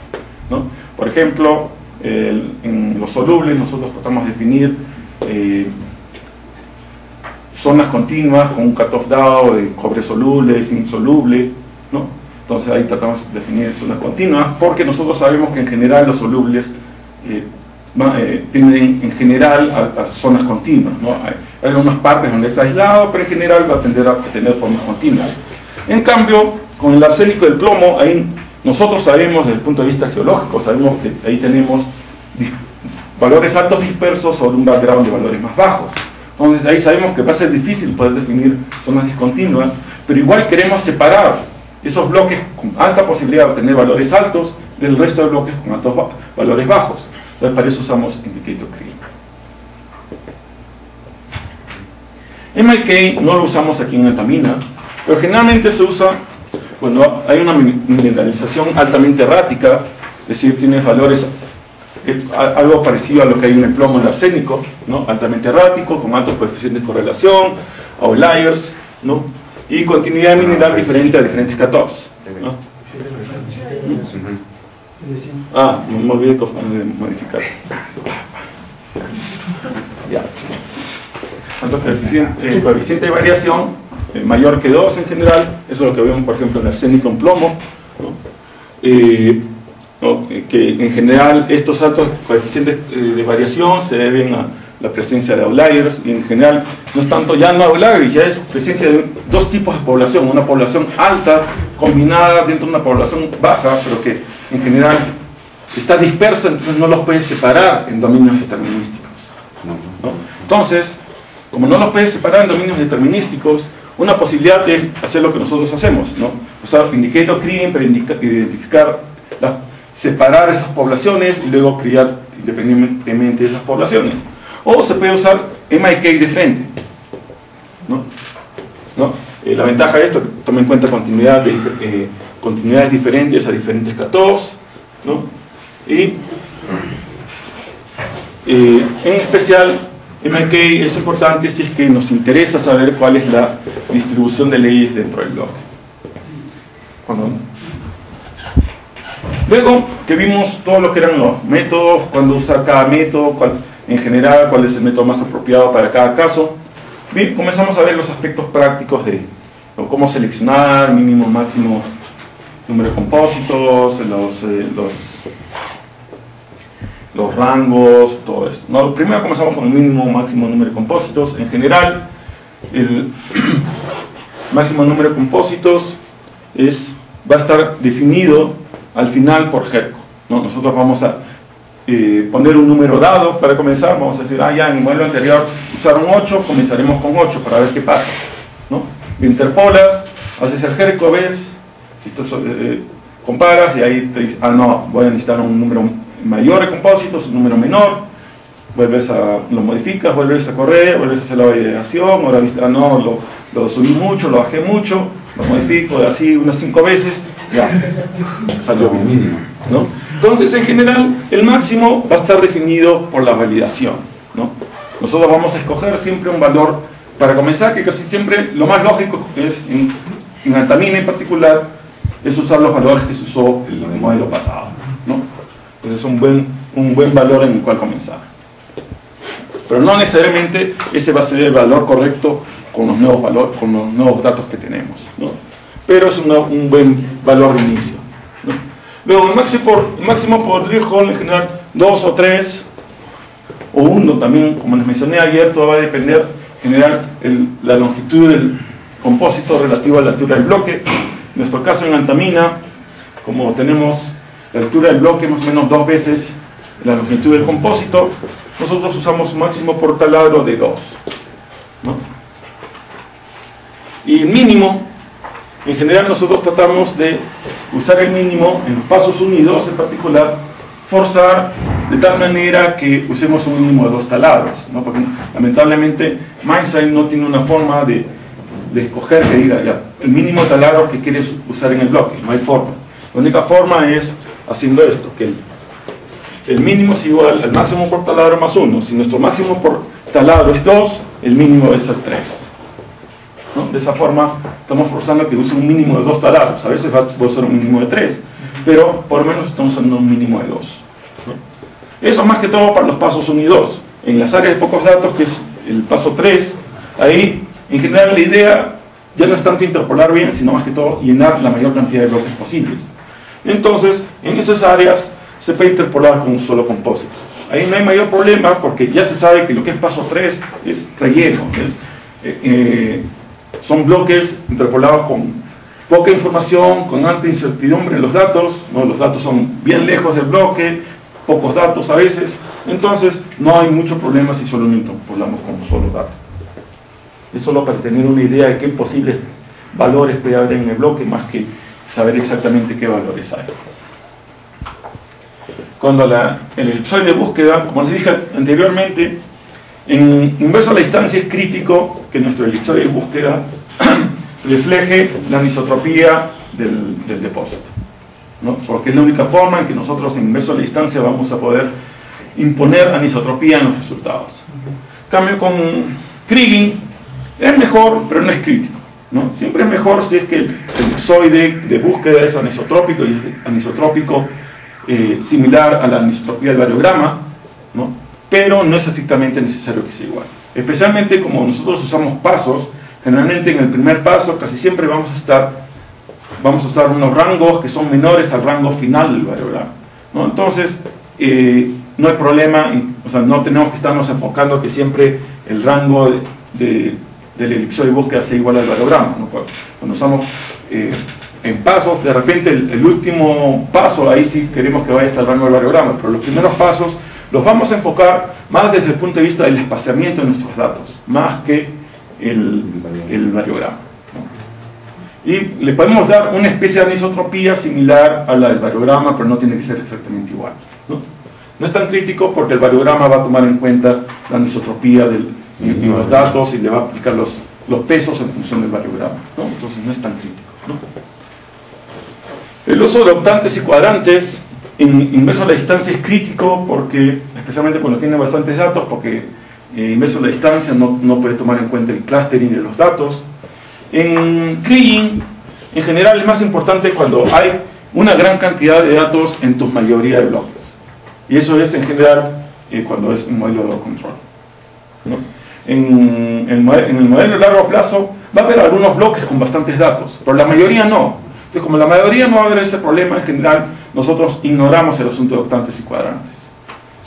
¿no? Por ejemplo, en los solubles nosotros tratamos de definir zonas continuas con un cutoff dado de cobre soluble, zinc soluble, ¿no? Entonces ahí tratamos de definir zonas continuas porque nosotros sabemos que en general los solubles tienden en general a zonas continuas, ¿no? Hay algunas partes donde está aislado, pero en general va a tender a tener formas continuas. En cambio, con el arsénico y el plomo, ahí nosotros sabemos desde el punto de vista geológico, sabemos que ahí tenemos valores altos dispersos sobre un background de valores más bajos. Entonces ahí sabemos que va a ser difícil poder definir zonas discontinuas, pero igual queremos separar esos bloques con alta posibilidad de obtener valores altos del resto de bloques con altos valores bajos. Entonces para eso usamos indicator Kriging. MIK no lo usamos aquí en Altamina, pero generalmente se usa cuando hay una mineralización altamente errática, es decir, tienes valores algo parecido a lo que hay en el plomo y el arsénico, ¿no? Altamente errático, con altos coeficientes de correlación, outliers, ¿no? Y continuidad mineral diferente a diferentes cutoffs, ¿no? Me olvidé de modificar. Ya. Entonces, coeficiente de variación mayor que 2 en general, eso es lo que vemos por ejemplo en arsénico en plomo, ¿no? Que en general estos altos coeficientes de variación se deben a la presencia de outliers, y en general no es tanto ya no outliers, ya es presencia de dos tipos de población, una población alta combinada dentro de una población baja, pero que en general está dispersa, entonces no los puedes separar en dominios determinísticos, ¿no? Entonces, como no los puedes separar en dominios determinísticos, una posibilidad es hacer lo que nosotros hacemos, ¿no? Usar indicator Kriging para identificar, separar esas poblaciones y luego criar independientemente de esas poblaciones. O se puede usar MIK de frente, ¿no? La ventaja de esto es que toma en cuenta continuidades diferentes a diferentes cutoffs, ¿no? Y en especial MIK es importante si es que nos interesa saber cuál es la distribución de leyes dentro del bloque. Luego que vimos todo lo que eran los métodos, cuándo usar cada método, en general cuál es el método más apropiado para cada caso, bien, comenzamos a ver los aspectos prácticos de cómo seleccionar, mínimo, máximo los rangos, todo esto, ¿no? Primero comenzamos con el mínimo o máximo número de compósitos. En general, el máximo número de compósitos va a estar definido al final por Herco, ¿no? Nosotros vamos a poner un número dado para comenzar. Vamos a decir, ya en el modelo anterior usaron 8, comenzaremos con 8 para ver qué pasa, ¿no? Interpolas, haces el Herco, ves, si estás, comparas y ahí te dice, no, voy a necesitar un número mayor de compósitos, un número menor, lo modificas, vuelves a correr, vuelves a hacer la validación, ahora viste, no, lo subí mucho, lo bajé mucho, lo modifico así unas 5 veces, ya, salió bien, mínimo, ¿no? Entonces, en general, el máximo va a estar definido por la validación, ¿no? Nosotros vamos a escoger siempre un valor para comenzar, que casi siempre lo más lógico es, en Antamina en particular, es usar los valores que se usó en el modelo pasado, ¿no? Entonces es un buen valor en el cual comenzar. Pero no necesariamente ese va a ser el valor correcto con los nuevos valores, con los nuevos datos que tenemos, ¿no? Pero es un buen valor de inicio, ¿no? Luego, el máximo por drill hole, en general, 2 o 3, o 1 también, como les mencioné ayer, todo va a depender, en general, la longitud del compósito relativo a la altura del bloque. En nuestro caso, en Antamina, como tenemos la altura del bloque más o menos 2 veces la longitud del compósito, nosotros usamos un máximo por taladro de 2, ¿no? Y el mínimo, en general nosotros tratamos de usar el mínimo en los pasos 1 y 2 en particular, forzar de tal manera que usemos un mínimo de 2 taladros, ¿no? Porque lamentablemente Mindsight no tiene una forma de escoger que diga ya, el mínimo de taladros que quieres usar en el bloque, no hay forma. La única forma es haciendo esto, que el mínimo es igual al máximo por taladro más 1. Si nuestro máximo por taladro es 2, el mínimo debe ser 3, ¿no? De esa forma estamos forzando que use un mínimo de 2 taladros. A veces va a usar un mínimo de 3, pero por lo menos estamos usando un mínimo de 2, ¿no? Eso más que todo para los pasos 1 y 2. En las áreas de pocos datos, que es el paso 3, ahí en general la idea ya no es tanto interpolar bien, sino más que todo llenar la mayor cantidad de bloques posibles. Entonces, en esas áreas se puede interpolar con un solo compósito. Ahí no hay mayor problema porque ya se sabe que lo que es paso 3 es relleno, son bloques interpolados con poca información, con alta incertidumbre en los datos, ¿no? Los datos son bien lejos del bloque, pocos datos a veces, entonces no hay mucho problema si solo interpolamos con un solo dato. Es solo para tener una idea de qué posibles valores puede haber en el bloque, más que saber exactamente qué valores hay. Cuando el elipsoide de búsqueda, como les dije anteriormente, en inverso a la distancia es crítico que nuestro elipsoide de búsqueda refleje la anisotropía del depósito, ¿no? Porque es la única forma en que nosotros en inverso a la distancia vamos a poder imponer anisotropía en los resultados. En cambio, con Kriging es mejor, pero no es crítico, ¿no? Siempre es mejor si es que el elipsoide de búsqueda es anisotrópico y es anisotrópico similar a la anisotropía del variograma, ¿no? Pero no es estrictamente necesario que sea igual. Especialmente como nosotros usamos pasos, generalmente en el primer paso casi siempre vamos a usar unos rangos que son menores al rango final del variograma, ¿no? Entonces, no hay problema, o sea, no tenemos que estarnos enfocando que siempre el rango del elipsoide de búsqueda sea igual al variograma, ¿no? Cuando usamos en pasos, de repente el último paso, ahí sí queremos que vaya hasta el rango del variograma, pero los primeros pasos los vamos a enfocar más desde el punto de vista del espaciamiento de nuestros datos, más que el variograma, ¿no? Y le podemos dar una especie de anisotropía similar a la del variograma, pero no tiene que ser exactamente igual, ¿no? No es tan crítico porque el variograma va a tomar en cuenta la anisotropía en los datos y le va a aplicar los pesos en función del variograma, ¿no? Entonces no es tan crítico, ¿no? El uso de octantes y cuadrantes inverso a la distancia es crítico porque, especialmente cuando tiene bastantes datos, porque inverso a la distancia no puede tomar en cuenta el clustering de los datos. En Kriging, en general, es más importante cuando hay una gran cantidad de datos en tu mayoría de bloques. Y eso es, en general, cuando es un modelo de control, ¿no? En el modelo de largo plazo va a haber algunos bloques con bastantes datos, pero la mayoría no. Entonces, como la mayoría no va a haber ese problema, en general, nosotros ignoramos el asunto de octantes y cuadrantes.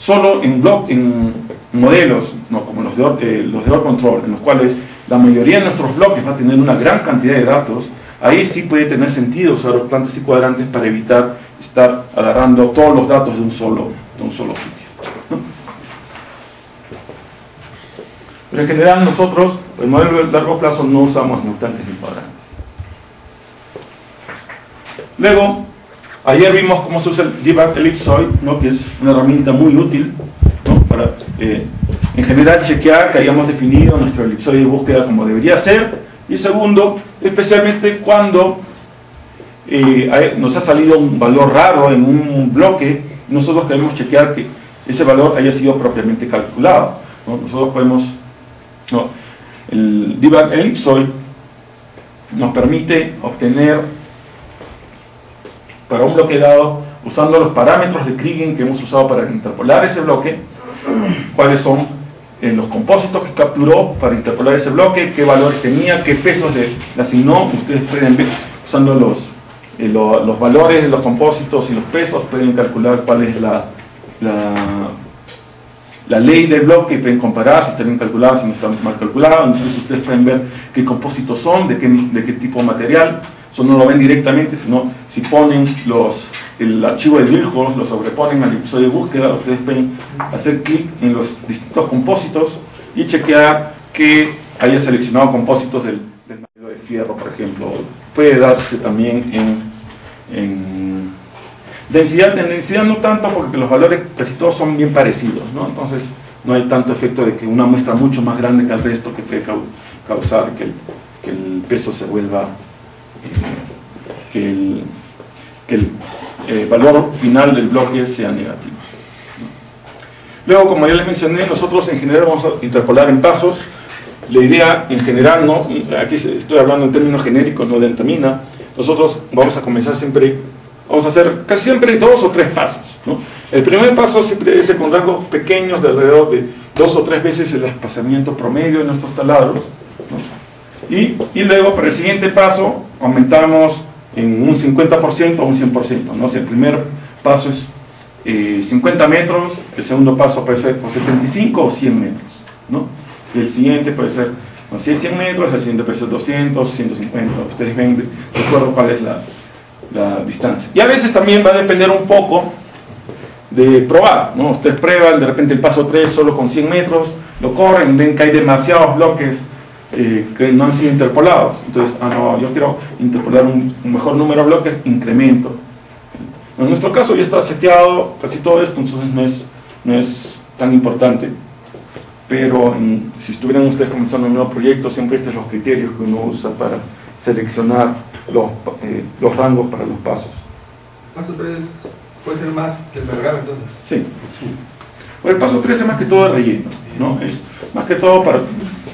solo en modelos, ¿no?, como los de Ore Control, en los cuales la mayoría de nuestros bloques va a tener una gran cantidad de datos, ahí sí puede tener sentido usar octantes y cuadrantes para evitar estar agarrando todos los datos de un solo sitio, ¿no? Pero en general nosotros, el modelo de largo plazo, no usamos ni octantes ni cuadrantes. Luego, ayer vimos cómo se usa el debug ellipsoid, ¿no?, que es una herramienta muy útil, ¿no?, para en general chequear que hayamos definido nuestro elipsoide de búsqueda como debería ser, y segundo, especialmente cuando nos ha salido un valor raro en un bloque, nosotros queremos chequear que ese valor haya sido propiamente calculado, ¿no? Nosotros podemos, ¿no?, el debug ellipsoid nos permite obtener para un bloque dado, usando los parámetros de Kriging que hemos usado para interpolar ese bloque, cuáles son los compósitos que capturó para interpolar ese bloque, qué valores tenía, qué pesos le asignó. Ustedes pueden ver, usando los valores de los compósitos y los pesos, pueden calcular cuál es la ley del bloque, y pueden comparar si está bien calculado, si no está mal calculado. Entonces ustedes pueden ver qué compósitos son, de qué tipo de material. Eso no lo ven directamente, sino si ponen el archivo de Dilhorst, lo sobreponen al elipsoide de búsqueda, ustedes pueden hacer clic en los distintos compósitos y chequear que haya seleccionado compósitos del material de fierro, por ejemplo. Puede darse también en densidad. En densidad no tanto, porque los valores casi todos son bien parecidos, ¿no? Entonces no hay tanto efecto de que una muestra mucho más grande que el resto, que puede causar que el peso se vuelva, que el valor final del bloque sea negativo, ¿no? Luego, como ya les mencioné, nosotros en general vamos a interpolar en pasos. La idea en general, ¿no?, aquí estoy hablando en términos genéricos, no de entamina. Nosotros vamos a comenzar siempre, vamos a hacer casi siempre 2 o 3 pasos, ¿no? El primer paso siempre es con rangos pequeños de alrededor de 2 o 3 veces el espaciamiento promedio de nuestros taladros, ¿no? Y luego, para el siguiente paso, aumentamos en un 50% o un 100%, ¿no? Si el primer paso es 50 metros, el segundo paso puede ser o 75 o 100 metros, ¿no? Y el siguiente puede ser, no, si es 100 metros, el siguiente puede ser 200, 150, ustedes ven de acuerdo cuál es la distancia. Y a veces también va a depender un poco de probar, ¿no? Ustedes prueban, de repente el paso 3 solo con 100 metros, lo corren, ven que hay demasiados bloques que no han sido interpolados. Entonces, no, yo quiero interpolar un mejor número de bloques, incremento. En nuestro caso ya está seteado casi todo esto, entonces no es tan importante. Pero si estuvieran ustedes comenzando un nuevo proyecto, siempre estos son los criterios que uno usa para seleccionar los rangos para los pasos. Paso 3 puede ser más que el vergara, entonces. Sí. Bueno, el paso 3 es más que todo de relleno, ¿no? Es más que todo para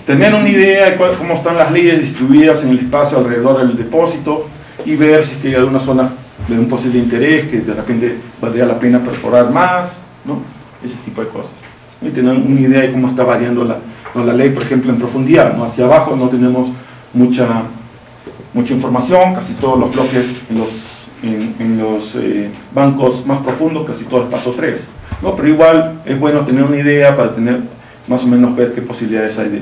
tener una idea de cómo están las leyes distribuidas en el espacio alrededor del depósito y ver si es que hay alguna zona de un posible interés que de repente valdría la pena perforar más, ¿no? Ese tipo de cosas. Y tener una idea de cómo está variando la ley, por ejemplo, en profundidad, ¿no? Hacia abajo no tenemos mucha información, casi todos los bloques en los bancos más profundos, casi todo es paso 3, ¿no? Pero igual es bueno tener una idea para tener más o menos ver qué posibilidades hay de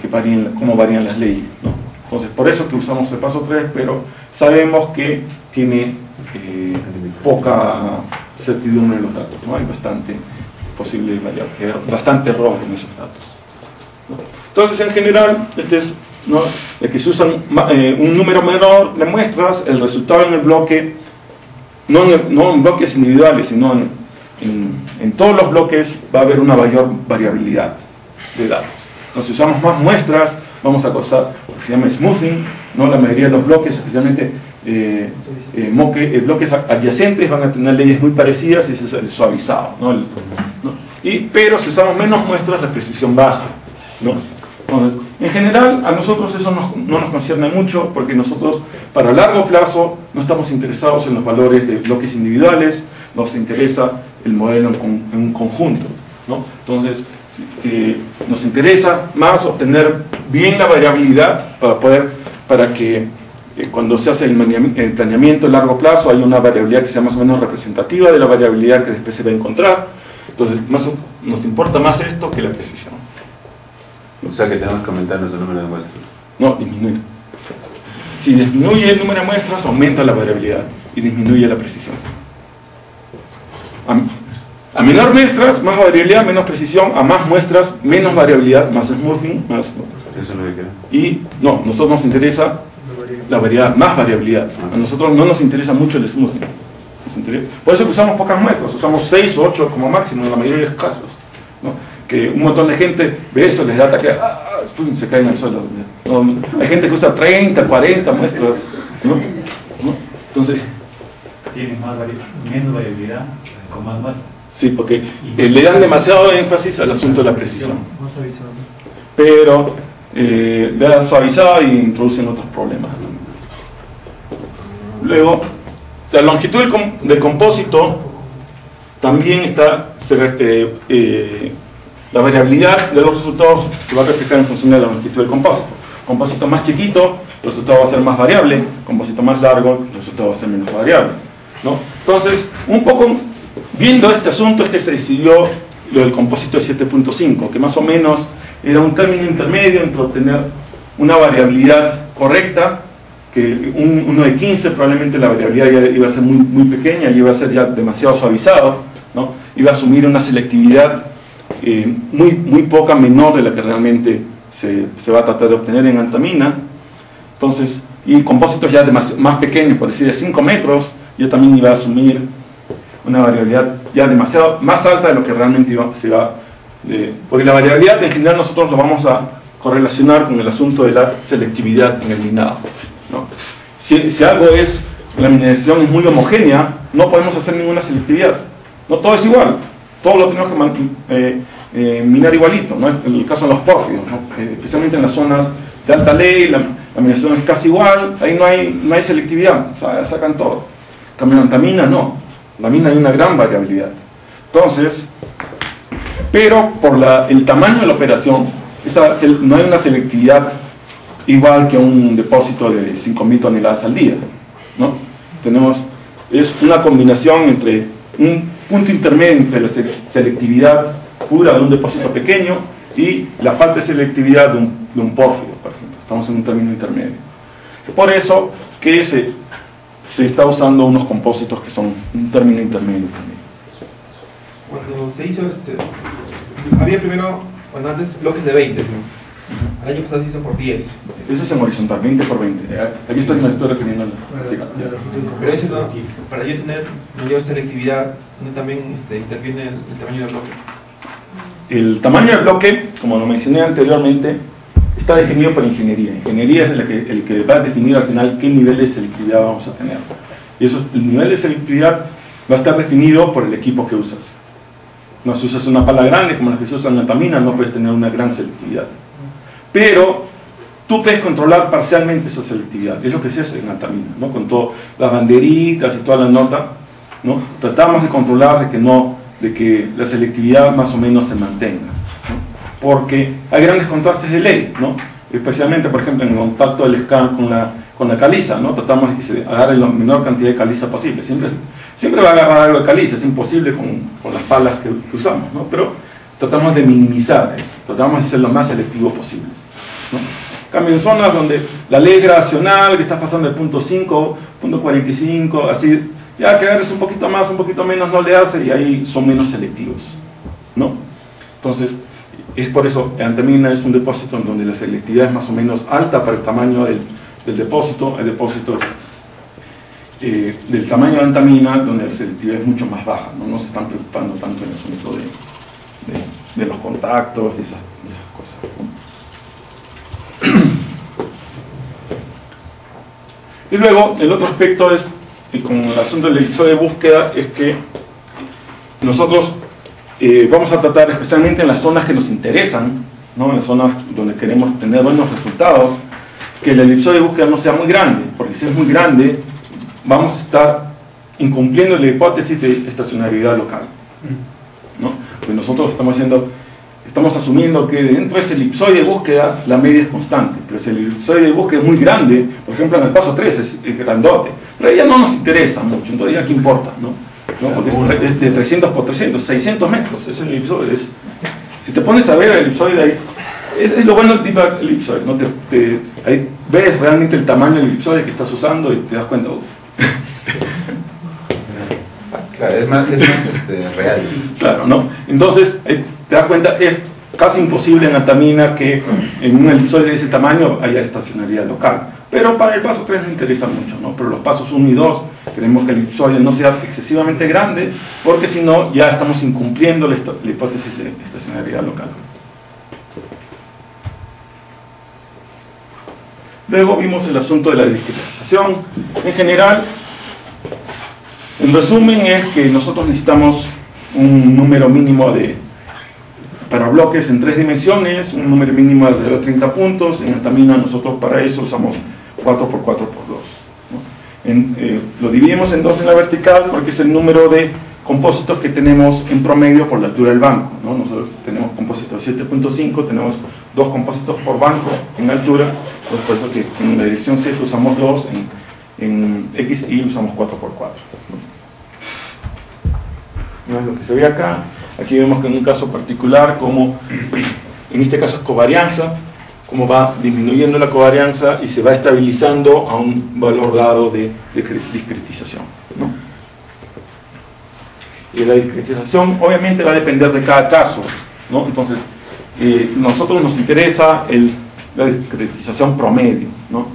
que varíen, cómo varían las leyes, ¿no? Entonces, por eso que usamos el paso 3, pero sabemos que tiene poca certidumbre en los datos, ¿no? Hay bastante posible bastante error en esos datos, ¿no? Entonces, en general, ¿no?, de que se usan un número menor de muestras, el resultado en el bloque, no en bloques individuales, sino en todos los bloques va a haber una mayor variabilidad de datos. Entonces, si usamos más muestras, vamos a causar lo que se llama smoothing, ¿no? La mayoría de los bloques, especialmente bloques adyacentes, van a tener leyes muy parecidas y ese es el suavizado, ¿no? Pero si usamos menos muestras, la precisión baja, ¿no? Entonces, en general, a nosotros eso no nos concierne mucho, porque nosotros, para largo plazo, no estamos interesados en los valores de bloques individuales, nos interesa el modelo en un conjunto, ¿no? Entonces, nos interesa más obtener bien la variabilidad para que cuando se hace el planeamiento a largo plazo haya una variabilidad que sea más o menos representativa de la variabilidad que después se va a encontrar. Entonces, nos importa más esto que la precisión. O sea que tenemos que aumentar nuestro número de muestras. No, disminuir. Si disminuye el número de muestras, aumenta la variabilidad y disminuye la precisión. A menor muestras, más variabilidad, menos precisión. A más muestras, menos variabilidad, más smoothing, más... Eso es lo que queremos. Y no, nosotros nos interesa la variedad, más variabilidad. A nosotros no nos interesa mucho el smoothing. Por eso que usamos pocas muestras, usamos 6 o 8 como máximo en la mayoría de los casos, ¿no? Que un montón de gente ve eso, les da ataque, se caen al suelo. ¿No? Hay gente que usa 30, 40 muestras, ¿no? Entonces, tiene menos variabilidad con más muestras. sí, porque le dan demasiado énfasis al asunto de la precisión. Pero le dan suavizado y introducen otros problemas. Luego, la longitud del compósito también está, la variabilidad de los resultados se va a reflejar en función de la longitud del compósito. Compósito más chiquito, el resultado va a ser más variable, compósito más largo, el resultado va a ser menos variable, ¿no? Entonces, un poco viendo este asunto es que se decidió lo del compósito de 7.5, que más o menos era un término intermedio entre obtener una variabilidad correcta, que uno de 15 probablemente la variabilidad ya iba a ser muy pequeña, y iba a ser ya demasiado suavizado, ¿no? Iba a asumir una selectividad muy poca, menor de la que realmente se va a tratar de obtener en antamina. Entonces, y compósitos ya más pequeños, por decir de 5 metros, ya también iba a asumir una variabilidad ya demasiado más alta de lo que realmente se va porque la variabilidad en general nosotros lo vamos a correlacionar con el asunto de la selectividad en el minado, ¿no? Si algo la mineralización es muy homogénea, no podemos hacer ninguna selectividad, no todo es igual, todo lo tenemos que minar igualito, ¿no? En el caso de los pórfidos, ¿no? Especialmente en las zonas de alta ley, la mineración es casi igual, ahí no hay selectividad, o sea, sacan todo. En cambio en antamina no, en la mina hay una gran variabilidad. Entonces, pero por el tamaño de la operación, no hay una selectividad igual que un depósito de 5.000 toneladas al día, ¿no? Es una combinación entre un punto intermedio entre la selectividad pura de un depósito pequeño y la falta de selectividad de un pórfido, por ejemplo. Estamos en un término intermedio. Por eso que se está usando unos compósitos que son un término intermedio también. Cuando se hizo había primero, antes, bloques de 20, ¿no? El año pasado se hizo por 10. Ese es en horizontal, 20 por 20. Aquí me estoy refiriendo a pero eso no, para yo tener mayor selectividad, ¿no también interviene el tamaño del bloque? El tamaño del bloque, como lo mencioné anteriormente, está definido por ingeniería. Ingeniería es el que va a definir al final qué nivel de selectividad vamos a tener. Y el nivel de selectividad va a estar definido por el equipo que usas. No, si usas una pala grande como la que se usa en antamina, no puedes tener una gran selectividad. Pero tú puedes controlar parcialmente esa selectividad. Es lo que se hace en antamina, ¿no? Con todas las banderitas y toda la nota, ¿no? Tratamos de controlar de que la selectividad más o menos se mantenga, ¿no? Porque hay grandes contrastes de ley, ¿no? Especialmente, por ejemplo, en el contacto del scan con la caliza, ¿no? Tratamos de que se agarre la menor cantidad de caliza posible. Siempre va a agarrar algo de caliza, es imposible con las palas que usamos, ¿no? Pero tratamos de minimizar eso, tratamos de ser lo más selectivos posibles, ¿no? En cambio, en zonas donde la ley es gradacional, que estás pasando de punto 5, punto 45, así, ya que agarres un poquito más, un poquito menos, no le hace, y ahí son menos selectivos, ¿no? Entonces, es por eso, antamina es un depósito en donde la selectividad es más o menos alta para el tamaño del depósito. Hay depósitos del tamaño de antamina donde la selectividad es mucho más baja, no se están preocupando tanto en el asunto de los contactos y esas cosas, ¿no? Y luego el otro aspecto es, con el asunto del elipsoide de búsqueda, es que nosotros vamos a tratar especialmente en las zonas que nos interesan, ¿no? En las zonas donde queremos tener buenos resultados, que el elipsoide de búsqueda no sea muy grande, porque si es muy grande vamos a estar incumpliendo la hipótesis de estacionariedad local, ¿no? Pues nosotros estamos asumiendo que dentro de ese elipsoide de búsqueda la media es constante, pero si el elipsoide de búsqueda es muy grande, por ejemplo en el paso 3 es grandote, pero ya no nos interesa mucho, entonces ya qué importa, ¿no? ¿no? Porque es de 300 por 300, 600 metros, es el elipsoide. Si te pones a ver el elipsoide ahí, es lo bueno del tipo de elipsoide, ¿no? Ahí ves realmente el tamaño del elipsoide que estás usando y te das cuenta. Claro, es más real. Claro, ¿no? Entonces, te das cuenta, es casi imposible en Antamina que en un elipsoide de ese tamaño haya estacionalidad local. Pero para el paso 3 nos interesa mucho, ¿no? Pero los pasos 1 y 2 queremos que el elipsoide no sea excesivamente grande, porque si no ya estamos incumpliendo la hipótesis de estacionalidad local. Luego vimos el asunto de la discretización. En general, en resumen, es que nosotros necesitamos un número mínimo para bloques en 3 dimensiones, un número mínimo de alrededor de 30 puntos. En Antamina nosotros para eso usamos 4x4x2. ¿No? Lo dividimos en 2 en la vertical porque es el número de compósitos que tenemos en promedio por la altura del banco, ¿no? Nosotros tenemos compósitos de 7.5, tenemos 2 compósitos por banco en altura, pues por eso que en la dirección Z usamos 2, en X y usamos 4x4. ¿No? Lo que se ve acá, aquí vemos que en un caso particular, como en este caso es covarianza, cómo va disminuyendo la covarianza y se va estabilizando a un valor dado de discretización, ¿no? Y la discretización obviamente va a depender de cada caso, ¿no? Entonces, nosotros nos interesa la discretización promedio, ¿no?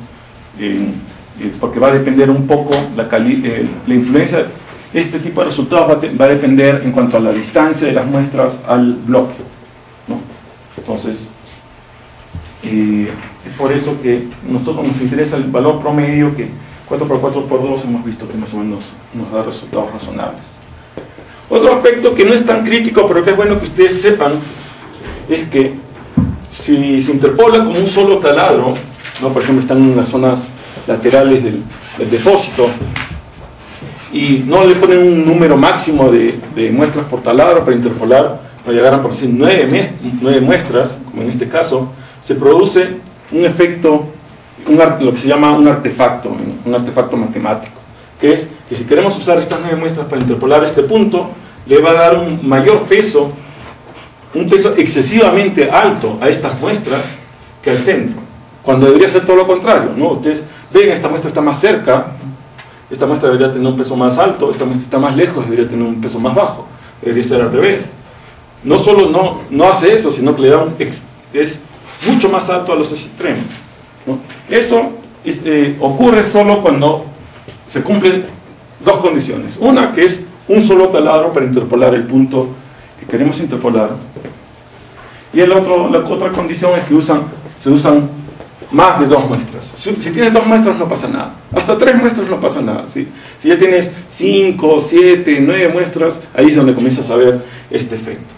Porque va a depender un poco la influencia. Este tipo de resultados va a depender en cuanto a la distancia de las muestras al bloque, ¿no? Entonces, es por eso que a nosotros nos interesa el valor promedio, que 4x4x2 hemos visto que más o menos nos da resultados razonables. Otro aspecto que no es tan crítico, pero que es bueno que ustedes sepan, es que si se interpola con un solo taladro, ¿no? Por ejemplo, están en las zonas laterales del depósito, y no le ponen un número máximo de muestras por taladro para interpolar, para llegar a por decir 9 muestras, como en este caso, se produce un efecto, lo que se llama un artefacto matemático, que es que si queremos usar estas 9 muestras para interpolar este punto, le va a dar un mayor peso, un peso excesivamente alto a estas muestras que al centro, cuando debería ser todo lo contrario, ¿no? Ustedes ven, esta muestra está más cerca, esta muestra debería tener un peso más alto, esta muestra está más lejos, debería tener un peso más bajo, debería ser al revés. No solo no hace eso, sino que le da es mucho más alto a los extremos, ¿no? Eso ocurre solo cuando se cumplen 2 condiciones. Una, que es un solo taladro para interpolar el punto que queremos interpolar. Y la otra condición es que se usan más de 2 muestras. Si tienes 2 muestras no pasa nada. Hasta 3 muestras no pasa nada, ¿sí? Si ya tienes 5, 7, 9 muestras, ahí es donde comienzas a ver este efecto.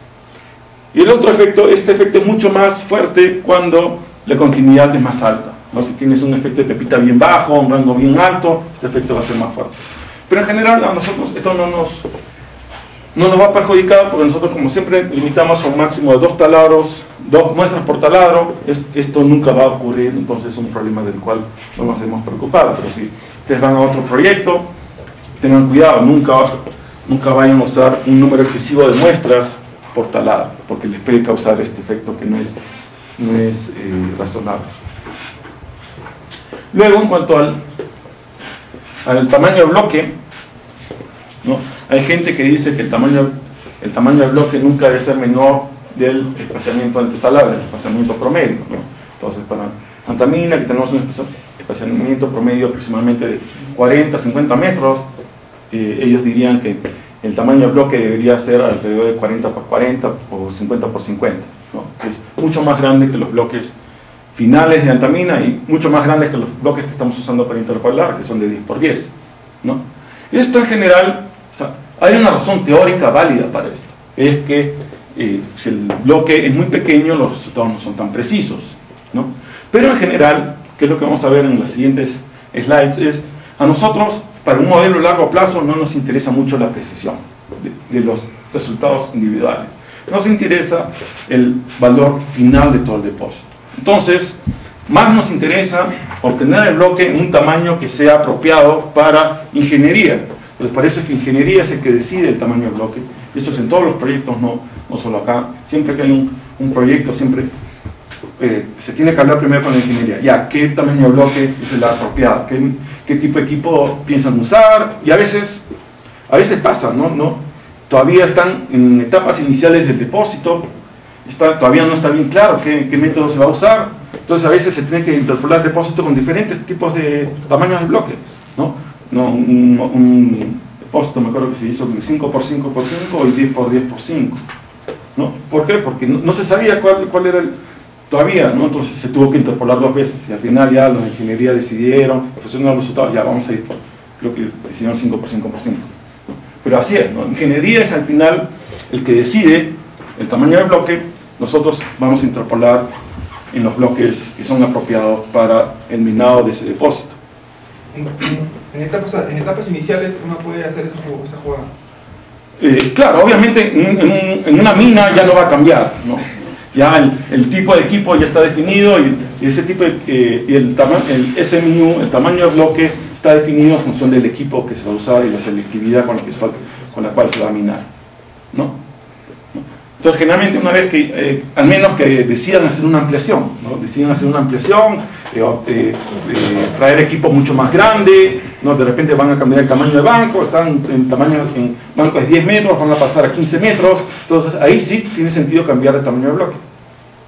Y el otro efecto, este efecto es mucho más fuerte cuando la continuidad es más alta, ¿no? Si tienes un efecto de pepita bien bajo, un rango bien alto, este efecto va a ser más fuerte. Pero en general a nosotros esto no nos va a perjudicar, porque nosotros, como siempre, limitamos a un máximo de 2 taladros, 2 muestras por taladro. Esto nunca va a ocurrir, entonces es un problema del cual no nos debemos preocupar. Pero si ustedes van a otro proyecto, tengan cuidado, nunca vayan a usar un número excesivo de muestras por taladro, porque les puede causar este efecto que no es razonable. Luego, en cuanto al tamaño del bloque, ¿no? Hay gente que dice que el tamaño del bloque nunca debe ser menor del espaciamiento entre taladros, el espaciamiento promedio, ¿no? Entonces, para Antamina, que tenemos un espaciamiento promedio aproximadamente de 40-50 metros, ellos dirían que el tamaño del bloque debería ser alrededor de 40 por 40 o 50 por 50, ¿no? Es mucho más grande que los bloques finales de Antamina y mucho más grandes que los bloques que estamos usando para interpolar, que son de 10 por 10, ¿no? Esto en general, o sea, hay una razón teórica válida para esto, es que si el bloque es muy pequeño, los resultados no son tan precisos, ¿no? Pero en general, que es lo que vamos a ver en las siguientes slides, es a nosotros, para un modelo a largo plazo, no nos interesa mucho la precisión de los resultados individuales. Nos interesa el valor final de todo el depósito. Entonces, más nos interesa obtener el bloque en un tamaño que sea apropiado para ingeniería. Entonces, por eso es que ingeniería es el que decide el tamaño del bloque. Eso es en todos los proyectos, no solo acá. Siempre que hay un proyecto, siempre se tiene que hablar primero con la ingeniería. Ya, ¿qué tamaño de bloque es el apropiado? ¿Qué tipo de equipo piensan usar? Y a veces pasa, ¿no? Todavía están en etapas iniciales del depósito, todavía no está bien claro qué método se va a usar. Entonces a veces se tiene que interpolar el depósito con diferentes tipos de tamaños de bloque, ¿no? Un depósito, me acuerdo que se hizo de 5x5x5 y 10x10x5, ¿no? ¿Por qué? Porque no se sabía cuál era todavía, ¿no? Entonces se tuvo que interpolar 2 veces y al final ya los de ingeniería decidieron, en función de los resultados, ya vamos a ir creo que decidieron 5x5x5. Pero así es, ¿no? Ingeniería es al final el que decide el tamaño del bloque. Nosotros vamos a interpolar en los bloques que son apropiados para el minado de ese depósito. En etapas iniciales uno puede hacer esa jugada. Claro, obviamente en una mina ya no va a cambiar, ¿no? Ya el tipo de equipo ya está definido y ese tipo el SMU, el tamaño del bloque, está definido en función del equipo que se va a usar y la selectividad con la cual se va a minar, ¿no? Entonces, generalmente una vez que, al menos que decidan hacer una ampliación, ¿no? Deciden hacer una ampliación, traer equipo mucho más grande, ¿no? De repente van a cambiar el tamaño del banco, en banco es 10 metros, van a pasar a 15 metros, entonces ahí sí tiene sentido cambiar el tamaño del bloque,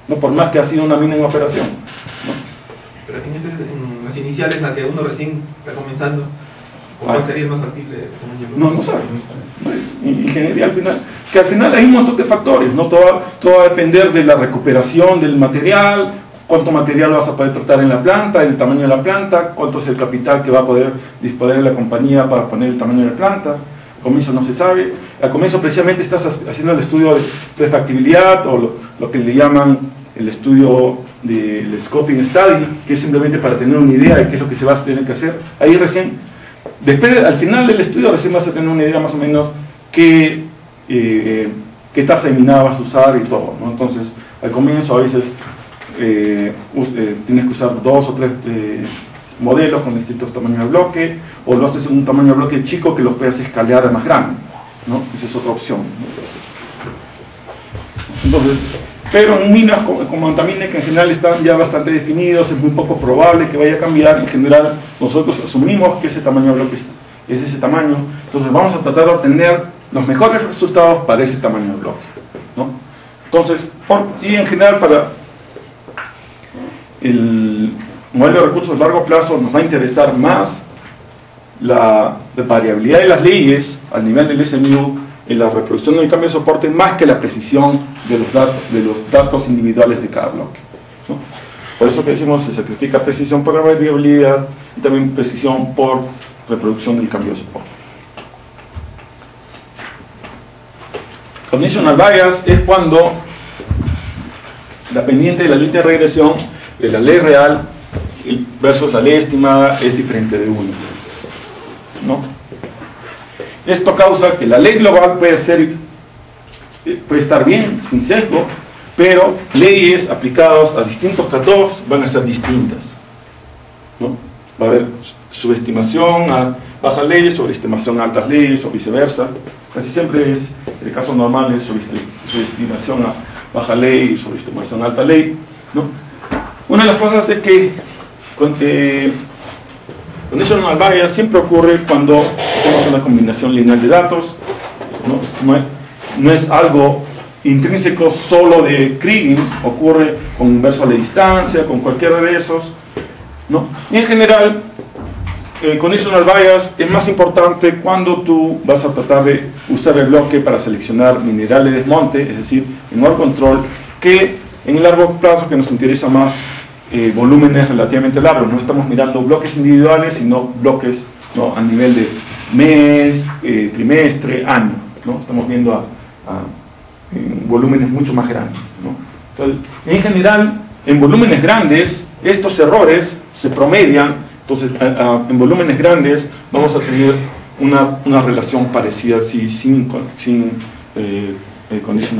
¿no? Por más que ha sido una mina en operación, ¿no? Pero en las iniciales, en la que uno recién está comenzando, ¿cuál sería el más factible tamaño del bloque? No sabes. Ingeniería al final hay un montón de factores, ¿no? Todo va a depender de la recuperación del material, cuánto material vas a poder tratar en la planta, el tamaño de la planta, cuánto es el capital que va a poder disponer la compañía para poner el tamaño de la planta. Al comienzo no se sabe. Al comienzo precisamente estás haciendo el estudio de prefactibilidad o lo que le llaman el estudio del scoping study, que es simplemente para tener una idea de qué es lo que se va a tener que hacer. Ahí recién, al final del estudio recién vas a tener una idea más o menos qué tasa de minado vas a usar y todo, ¿no? Entonces, al comienzo a veces tienes que usar 2 o 3 modelos con distintos tamaños de bloque, o lo haces en un tamaño de bloque chico que los puedas escalar a más grande, ¿no? Esa es otra opción. Entonces, pero en minas como Antamina, que en general están ya bastante definidos, es muy poco probable que vaya a cambiar. En general, nosotros asumimos que ese tamaño de bloque es de ese tamaño, entonces vamos a tratar de obtener los mejores resultados para ese tamaño de bloque, ¿no? Entonces, y en general para el modelo de recursos a largo plazo nos va a interesar más la variabilidad de las leyes al nivel del SMU en la reproducción del cambio de soporte, más que la precisión de los datos individuales de cada bloque, ¿no? Por eso que decimos se sacrifica precisión por la variabilidad y también precisión por reproducción del cambio de soporte. Conditional bias es cuando la pendiente de la línea de regresión de la ley real versus la ley estimada es diferente de 1, ¿no? Esto causa que la ley global puede estar bien, sin sesgo, pero leyes aplicadas a distintos cutoffs van a ser distintas, ¿no? Va a haber subestimación a bajas leyes, sobreestimación a altas leyes o viceversa. Casi siempre el caso normal es subestimación a baja ley y sobreestimación a alta ley, ¿no? Una de las cosas es que conditional bias siempre ocurre cuando hacemos una combinación lineal de datos, ¿no? No es algo intrínseco solo de Kriging, ocurre con inverso a la distancia, con cualquiera de esos, ¿no? Y en general, conditional bias es más importante cuando tú vas a tratar de usar el bloque para seleccionar mineral de desmonte, es decir, en ore control, que en el largo plazo, que nos interesa más volúmenes relativamente largos. No estamos mirando bloques individuales, sino bloques, ¿no? A nivel de mes, trimestre, año, ¿no? Estamos viendo a volúmenes mucho más grandes, ¿no? Entonces, en general, en volúmenes grandes, estos errores se promedian. Entonces, en volúmenes grandes vamos a tener una relación parecida así, sin conditional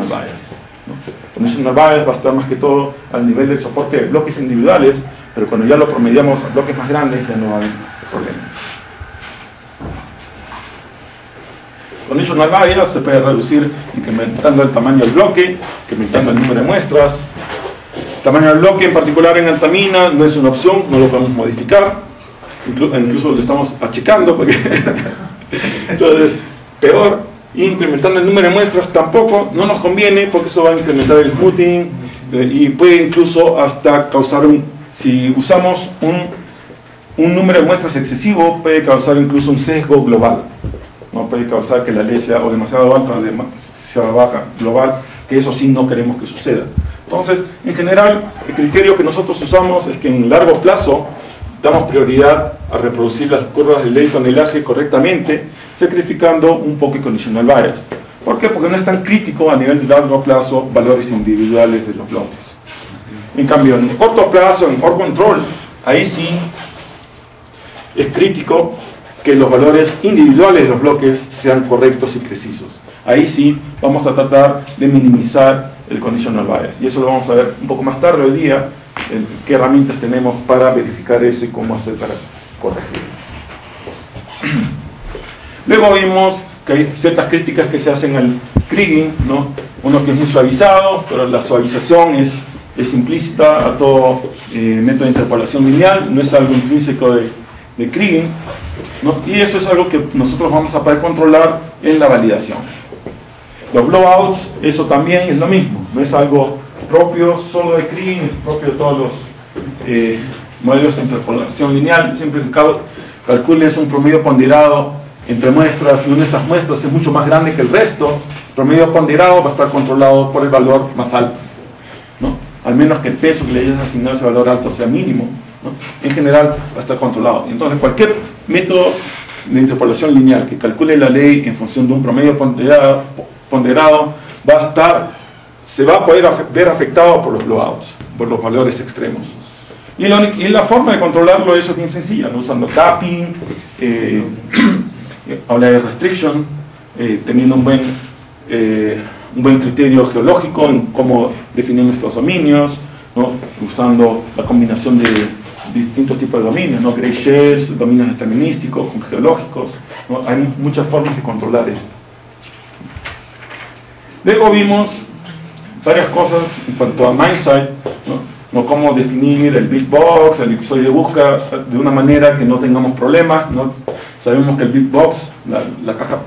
bias, ¿no? Conditional bias va a estar más que todo al nivel del soporte de bloques individuales, pero cuando ya lo promediamos a bloques más grandes ya no hay problema. conditional bias se puede reducir incrementando el tamaño del bloque, incrementando el número de muestras. El tamaño del bloque, en particular en altamina, no es una opción, no lo podemos modificar. Incluso lo estamos achicando porque entonces peor. Y incrementando el número de muestras tampoco, no nos conviene porque eso va a incrementar el smoothing y puede incluso hasta causar si usamos un número de muestras excesivo, puede causar incluso un sesgo global, ¿no? Puede causar que la ley sea o demasiado alta o demasiado baja global, que eso sí no queremos que suceda. Entonces, en general, el criterio que nosotros usamos es que en largo plazo damos prioridad a reproducir las curvas de ley tonelaje correctamente, sacrificando un poco el conditional bias. ¿Por qué? Porque no es tan crítico a nivel de largo plazo valores individuales de los bloques. En cambio, en corto plazo, en OR control, ahí sí es crítico que los valores individuales de los bloques sean correctos y precisos. Ahí sí vamos a tratar de minimizar el conditional bias. Y eso lo vamos a ver un poco más tarde hoy día, qué herramientas tenemos para verificar eso y cómo hacer para corregirlo. Luego vimos que hay ciertas críticas que se hacen al kriging, ¿no? Uno que es muy suavizado, pero la suavización es implícita a todo método de interpolación lineal, no es algo intrínseco de kriging, ¿no? Y eso es algo que nosotros vamos a poder controlar en la validación. Los blowouts, eso también es lo mismo, no es algo propio solo de kriging, es propio de todos los modelos de interpolación lineal. Siempre que calcules un promedio ponderado entre muestras y una de esas muestras es mucho más grande que el resto, el promedio ponderado va a estar controlado por el valor más alto, ¿no? Al menos que el peso que le hayas asignado a ese valor alto sea mínimo, ¿no? En general va a estar controlado. Entonces cualquier método de interpolación lineal que calcule la ley en función de un promedio ponderado se va a poder ver afectado por los blowouts, por los valores extremos. Y la forma de controlarlo eso es bien sencilla, ¿no? Usando capping, habla de restriction, teniendo un buen criterio geológico en cómo definir nuestros dominios, ¿no? Usando la combinación de distintos tipos de dominios, ¿no? Gray shells, dominios determinísticos, con geológicos, ¿no? Hay muchas formas de controlar esto. Luego vimos varias cosas en cuanto a MindSight, ¿no? Cómo definir el big box, el episodio de búsqueda de una manera que no tengamos problemas, ¿no? Sabemos que el big box, la caja,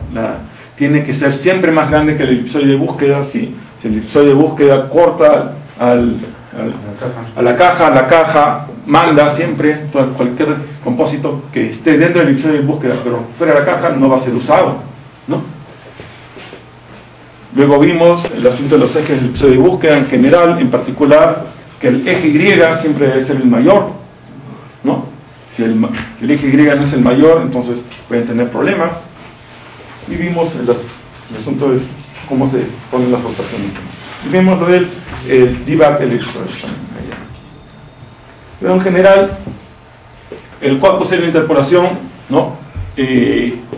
tiene que ser siempre más grande que el episodio de búsqueda. Si el episodio de búsqueda corta a la caja manda siempre. Entonces cualquier compósito que esté dentro del episodio de búsqueda pero fuera de la caja no va a ser usado, ¿no? Luego vimos el asunto de los ejes del episodio de búsqueda en general, en particular que el eje Y siempre debe ser el mayor, ¿no? Si el eje Y no es el mayor, entonces pueden tener problemas. Y vimos el asunto de cómo se ponen las rotaciones. Y vimos lo del debug ellipsoid. Pero en general, el QACUS de interpolación, ¿no?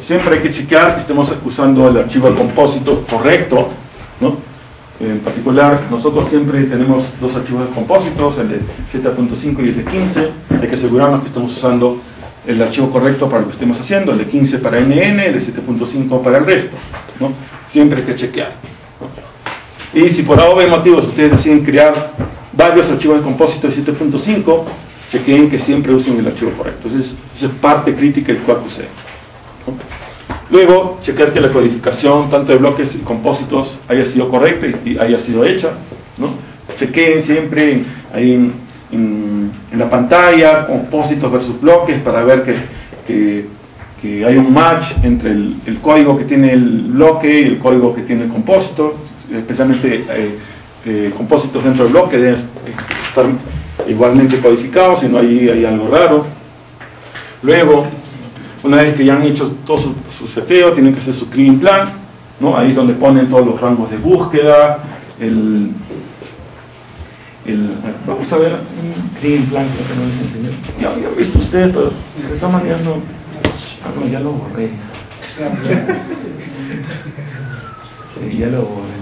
Siempre hay que chequear que estemos usando el archivo de compósitos correcto, ¿no? En particular, nosotros siempre tenemos dos archivos de compósitos, el de 7.5 y el de 15. Hay que asegurarnos que estamos usando el archivo correcto para lo que estemos haciendo, el de 15 para NN, el de 7.5 para el resto, ¿no? Siempre hay que chequear, ¿no? Y si por algún motivo ustedes deciden crear varios archivos de compósito de 7.5, chequeen que siempre usen el archivo correcto. Entonces, esa es parte crítica del QACUC, ¿no? Luego, chequear que la codificación tanto de bloques y compósitos haya sido correcta y haya sido hecha, ¿no? Chequeen siempre ahí en la pantalla compósitos versus bloques para ver que hay un match entre el código que tiene el bloque y el código que tiene el compósito, especialmente compósitos dentro del bloque deben estar igualmente codificados, si no hay algo raro. Luego, una vez que ya han hecho todo su seteo, tienen que hacer su clean plan, ¿no? Ahí es donde ponen todos los rangos de búsqueda, vamos a ver un clean plan que no les enseñé. Ya han visto ustedes, pero de todas maneras no, ya lo borré. Sí, ya lo borré.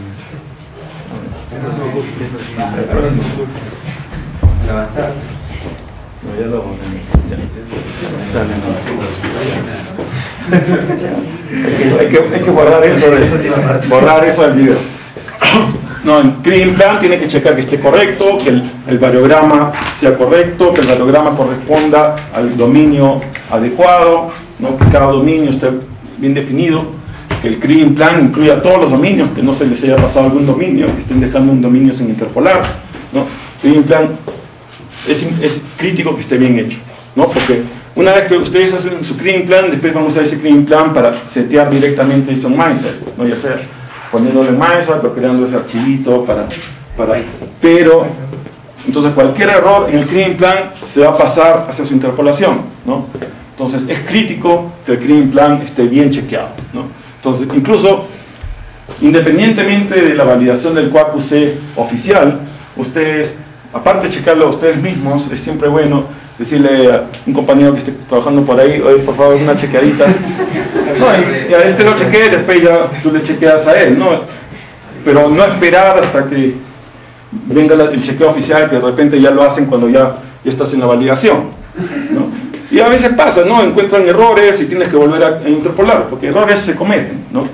Avanzar. No, ya lo borré. Dale, no. Hay que borrar eso del video. No, el clean plan tiene que checar que esté correcto, que el variograma sea correcto, que el variograma corresponda al dominio adecuado, ¿no? Que cada dominio esté bien definido, que el clean plan incluya todos los dominios, que no se les haya pasado algún dominio, que estén dejando un dominio sin interpolar, ¿no? Clean plan es crítico que esté bien hecho, ¿no? Porque una vez que ustedes hacen su clean plan, después van a usar ese clean plan para setear directamente eso en Mindset, ¿no? Ya sea poniéndolo en Mindset o creando ese archivito pero entonces cualquier error en el clean plan se va a pasar hacia su interpolación, ¿no? Entonces es crítico que el clean plan esté bien chequeado, ¿no? Entonces incluso independientemente de la validación del QAQC oficial, ustedes, aparte de checarlo ustedes mismos, es siempre bueno decirle a un compañero que esté trabajando por ahí, oye, por favor, una chequeadita. No, y a él te lo chequee, después ya tú le chequeas a él, ¿no? Pero no esperar hasta que venga el chequeo oficial, que de repente ya lo hacen cuando ya estás en la validación, ¿no? Y a veces pasa, ¿no? Encuentran errores y tienes que volver a interpolar, porque errores se cometen, ¿no?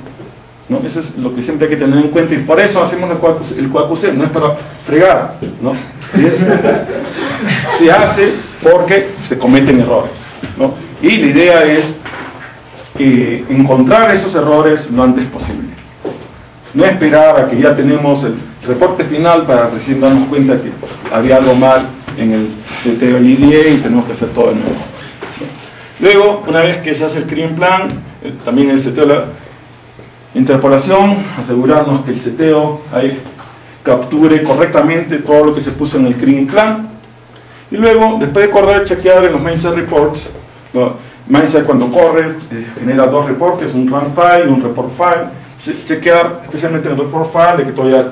Eso es lo que siempre hay que tener en cuenta, y por eso hacemos el QAQC, no es para fregar, ¿no? Se hace porque se cometen errores, ¿no? Y la idea es encontrar esos errores lo antes posible. No esperar a que ya tenemos el reporte final para recién darnos cuenta que había algo mal en el seteo del IDA y tenemos que hacer todo de nuevo. Luego, una vez que se hace el clean plan, también el seteo de la interpolación, asegurarnos que el seteo ahí capture correctamente todo lo que se puso en el clean plan. Y luego, después de correr, chequear en los Mindset Reports, ¿no? Mindset cuando corres genera dos reportes, un run file y un report file. Chequear especialmente el report file de que todo haya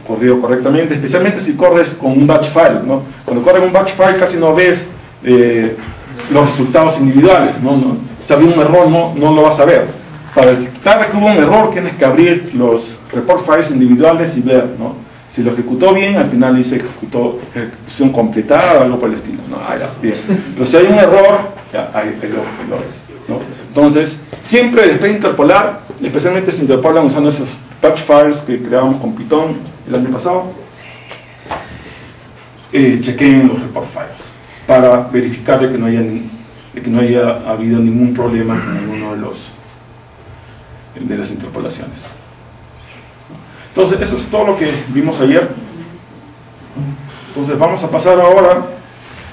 corrido correctamente, especialmente si corres con un batch file, ¿no? Cuando corres un batch file casi no ves los resultados individuales, ¿no? Si había un error no lo vas a ver. Para detectar que hubo un error tienes que abrir los report files individuales y ver, ¿no? Si lo ejecutó bien, al final dice ejecución completada o algo por el estilo. No, ya, bien. Pero si hay un error, ya, ahí lo ves, ¿no? Entonces, siempre después de interpolar, especialmente si interpolan usando esos patch files que creábamos con Python el año pasado, chequeen los report files para verificar de que no haya habido ningún problema con ninguno de las interpolaciones. Entonces, eso es todo lo que vimos ayer. Entonces, vamos a pasar ahora.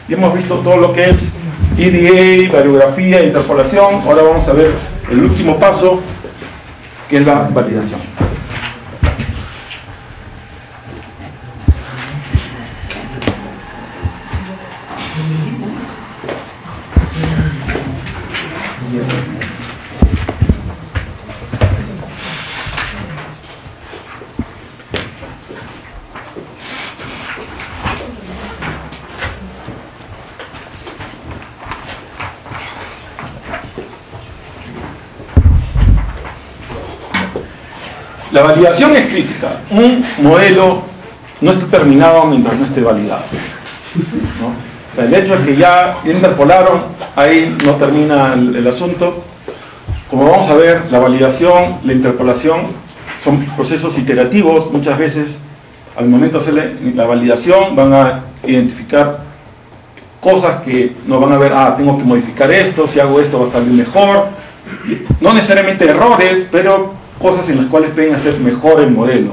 Ya hemos visto todo lo que es EDA, variografía, interpolación. Ahora vamos a ver el último paso, que es la validación. La validación es crítica. Un modelo no está terminado mientras no esté validado, ¿no? O sea, el hecho de que ya interpolaron, ahí no termina el asunto. Como vamos a ver, la validación, la interpolación son procesos iterativos. Muchas veces, al momento de hacer la validación, van a identificar cosas que no van a ver, tengo que modificar esto, si hago esto va a salir mejor. No necesariamente errores, pero cosas en las cuales pueden hacer mejor el modelo,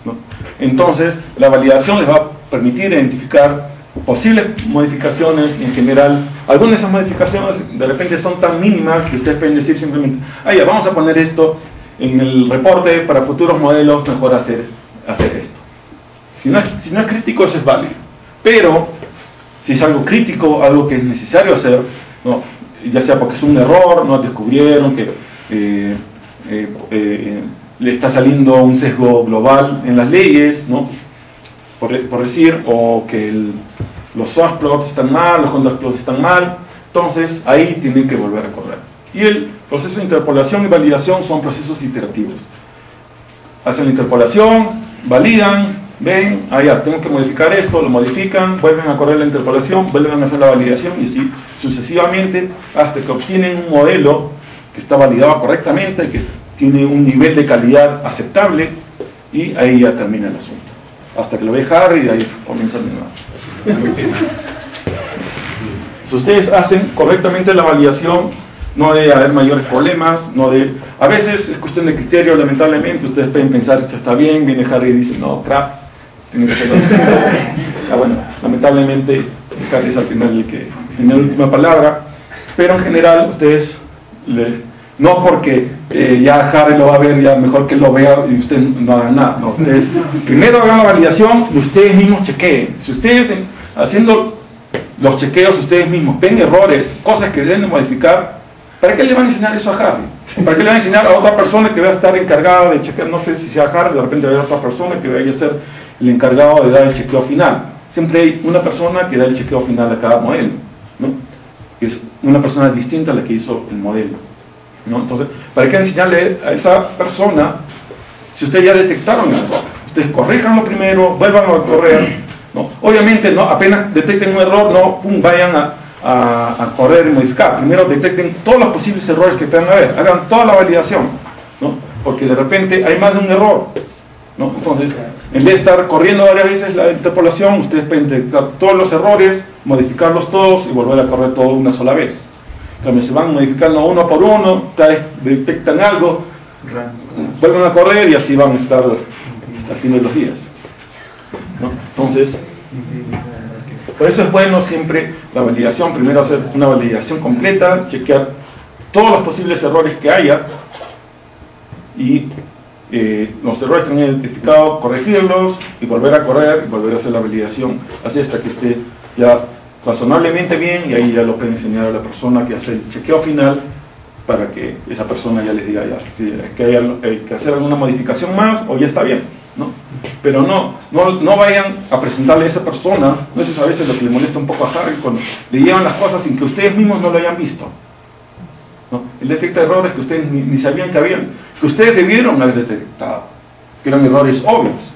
¿no? Entonces, la validación les va a permitir identificar posibles modificaciones y en general, algunas de esas modificaciones de repente son tan mínimas que ustedes pueden decir simplemente, ya vamos a poner esto en el reporte para futuros modelos, mejor hacer esto. Si no es crítico, eso es válido. Pero, si es algo crítico, algo que es necesario hacer, ¿no? Ya sea porque es un error, no descubrieron que le está saliendo un sesgo global en las leyes, ¿no? por decir, o que los source plots están mal, los control plots están mal, entonces ahí tienen que volver a correr. Y el proceso de interpolación y validación son procesos iterativos. Hacen la interpolación, validan, ven, ya tengo que modificar esto, lo modifican, vuelven a correr la interpolación, vuelven a hacer la validación y así sucesivamente hasta que obtienen un modelo que está validado correctamente, que tiene un nivel de calidad aceptable, y ahí ya termina el asunto. Hasta que lo ve Harry y ahí comienza de nuevo. Si ustedes hacen correctamente la validación, no debe haber mayores problemas, a veces es cuestión de criterio, lamentablemente. Ustedes pueden pensar que está bien, viene Harry y dice, no, crap, tiene que ser distinto. Bueno, lamentablemente Harry es al final el que tiene la última palabra, pero en general ustedes, no porque ya Harry lo va a ver, ya mejor que lo vea y ustedes no hagan nada. No, ustedes primero hagan la validación y ustedes mismos chequeen. Si ustedes haciendo los chequeos ustedes mismos ven errores, cosas que deben de modificar, ¿para qué le van a enseñar eso a Harry? ¿Para qué le van a enseñar a otra persona que va a estar encargada de chequear? No sé si sea Harry, de repente va a haber otra persona que vaya a ser el encargado de dar el chequeo final. Siempre hay una persona que da el chequeo final a cada modelo, ¿no? Es una persona distinta a la que hizo el modelo, ¿no? Entonces, ¿para qué enseñarle a esa persona si ustedes ya detectaron el error? Ustedes corríjanlo primero, vuelvan a correr, ¿no? Obviamente, no, apenas detecten un error, no vayan a correr y modificar. Primero detecten todos los posibles errores que puedan haber, hagan toda la validación, ¿no? Porque de repente hay más de un error, ¿no? Entonces, en vez de estar corriendo varias veces la interpolación, ustedes pueden detectar todos los errores, modificarlos todos y volver a correr todo una sola vez. También se van modificando uno por uno, cada vez detectan algo, vuelven a correr y así van a estar hasta el fin de los días, ¿no? Entonces, por eso es bueno siempre la validación, primero hacer una validación completa, chequear todos los posibles errores que haya y los errores que han identificado, corregirlos y volver a correr y volver a hacer la validación, así hasta que esté ya razonablemente bien, y ahí ya lo pueden enseñar a la persona que hace el chequeo final para que esa persona ya les diga ya si es que hay que hacer alguna modificación más o ya está bien, ¿no? Pero no vayan a presentarle a esa persona, no sé, a veces lo que le molesta un poco a Harry cuando le llevan las cosas sin que ustedes mismos no lo hayan visto, ¿no? Él detecta errores que ustedes ni sabían que habían, que ustedes debieron haber detectado, que eran errores obvios,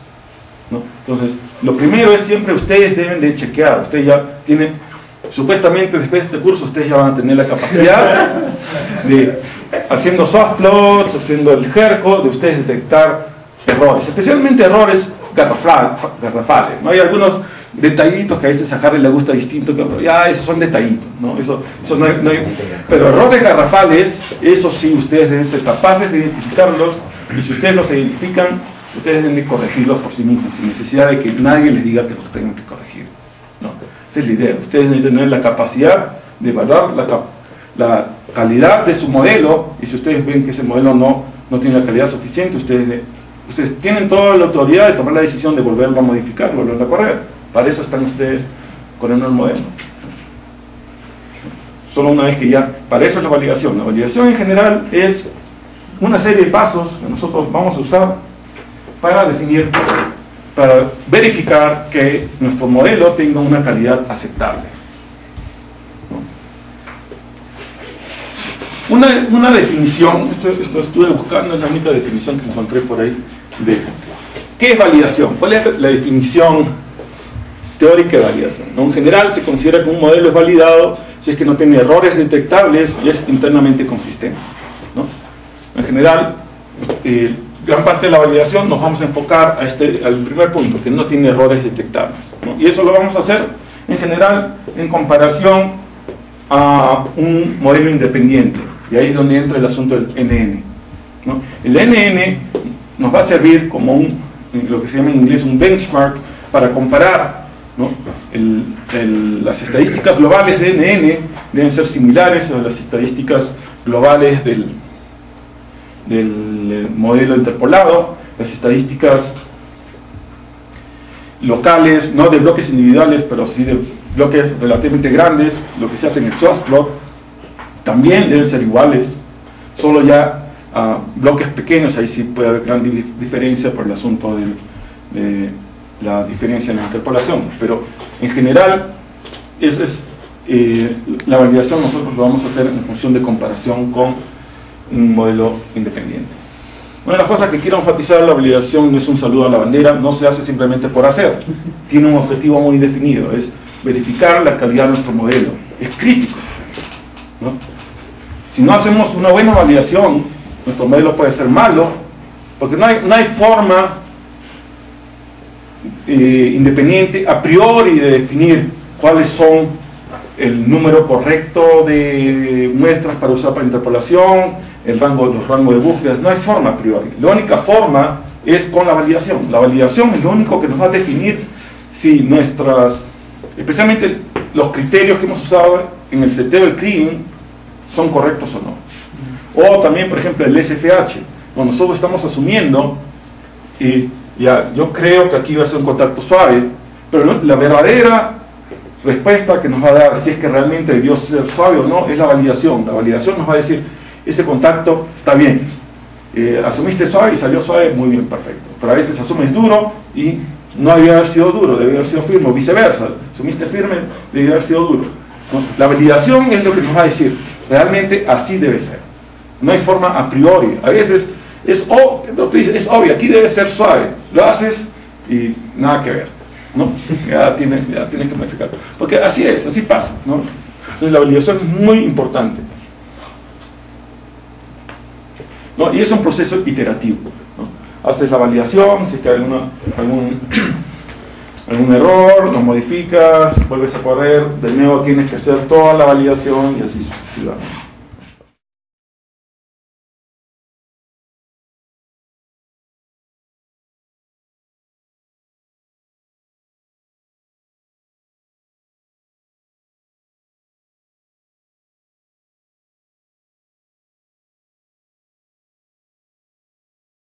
¿no? Entonces, lo primero es siempre ustedes deben de chequear. Ustedes ya tienen, supuestamente después de este curso, ustedes ya van a tener la capacidad de, haciendo soft plots, haciendo el HERCO, de ustedes detectar errores, especialmente errores garrafales, ¿no? Hay algunos detallitos que a veces a Harry le gusta distinto que a otro, ya esos son detallitos, ¿no? Eso no hay, pero errores garrafales, eso sí ustedes deben ser capaces de identificarlos, y si ustedes los identifican, ustedes deben de corregirlos por sí mismos, sin necesidad de que nadie les diga que los tengan que corregir, ¿no? Esa es la idea. Ustedes deben tener la capacidad de evaluar la calidad de su modelo, y si ustedes ven que ese modelo no tiene la calidad suficiente, ustedes tienen toda la autoridad de tomar la decisión de volverlo a modificar, volverlo a correr. Para eso están ustedes corriendo el modelo. Solo una vez que ya, para eso es la validación. La validación en general es una serie de pasos que nosotros vamos a usar para definir, para verificar que nuestro modelo tenga una calidad aceptable, ¿no? Una definición, esto estuve buscando, es la única definición que encontré por ahí, de ¿qué es validación? ¿Cuál es la definición teórica de validación? ¿No? En general se considera que un modelo es validado si es que no tiene errores detectables y es internamente consistente, ¿no? En general, gran parte de la validación nos vamos a enfocar al primer punto, que no tiene errores detectables, ¿no? Y eso lo vamos a hacer en general en comparación a un modelo independiente, y ahí es donde entra el asunto del NN, ¿no? El NN nos va a servir como lo que se llama en inglés un benchmark para comparar, ¿no? Las estadísticas globales de NN deben ser similares a las estadísticas globales del modelo interpolado. Las estadísticas locales, no de bloques individuales, pero sí de bloques relativamente grandes, lo que se hace en el soft plot, también deben ser iguales. Solo ya bloques pequeños, ahí sí puede haber gran diferencia por el asunto de la diferencia en la interpolación, pero en general esa es la validación. Nosotros lo vamos a hacer en función de comparación con un modelo independiente. Una de las cosas que quiero enfatizar: la validación no es un saludo a la bandera, no se hace simplemente por hacer, tiene un objetivo muy definido, es verificar la calidad de nuestro modelo, es crítico, ¿no? Si no hacemos una buena validación, nuestro modelo puede ser malo, porque no hay forma independiente a priori de definir cuáles son el número correcto de muestras para usar para interpolación, los rangos de búsqueda. No hay forma a priori. La única forma es con la validación. La validación es lo único que nos va a definir si especialmente los criterios que hemos usado en el seteo del CRIM son correctos o no. O también, por ejemplo, el SFH. Nosotros estamos asumiendo, yo creo que aquí va a ser un contacto suave, pero la verdadera respuesta que nos va a dar si es que realmente debió ser suave o no es la validación. La validación nos va a decir, ese contacto está bien. Asumiste suave y salió suave, muy bien, perfecto. Pero a veces asumes duro y no debió haber sido duro, debió haber sido firme, o viceversa. Asumiste firme, debió haber sido duro. La validación es lo que nos va a decir, realmente así debe ser. No hay forma a priori. A veces es obvio, aquí debe ser suave. Lo haces y nada que ver, ¿no? Ya tienes que modificar. Porque así es, así pasa, ¿no? Entonces la validación es muy importante, ¿no? Y es un proceso iterativo, ¿no? Haces la validación, si es que hay algún error, lo modificas, vuelves a correr, de nuevo tienes que hacer toda la validación y así sucesivamente.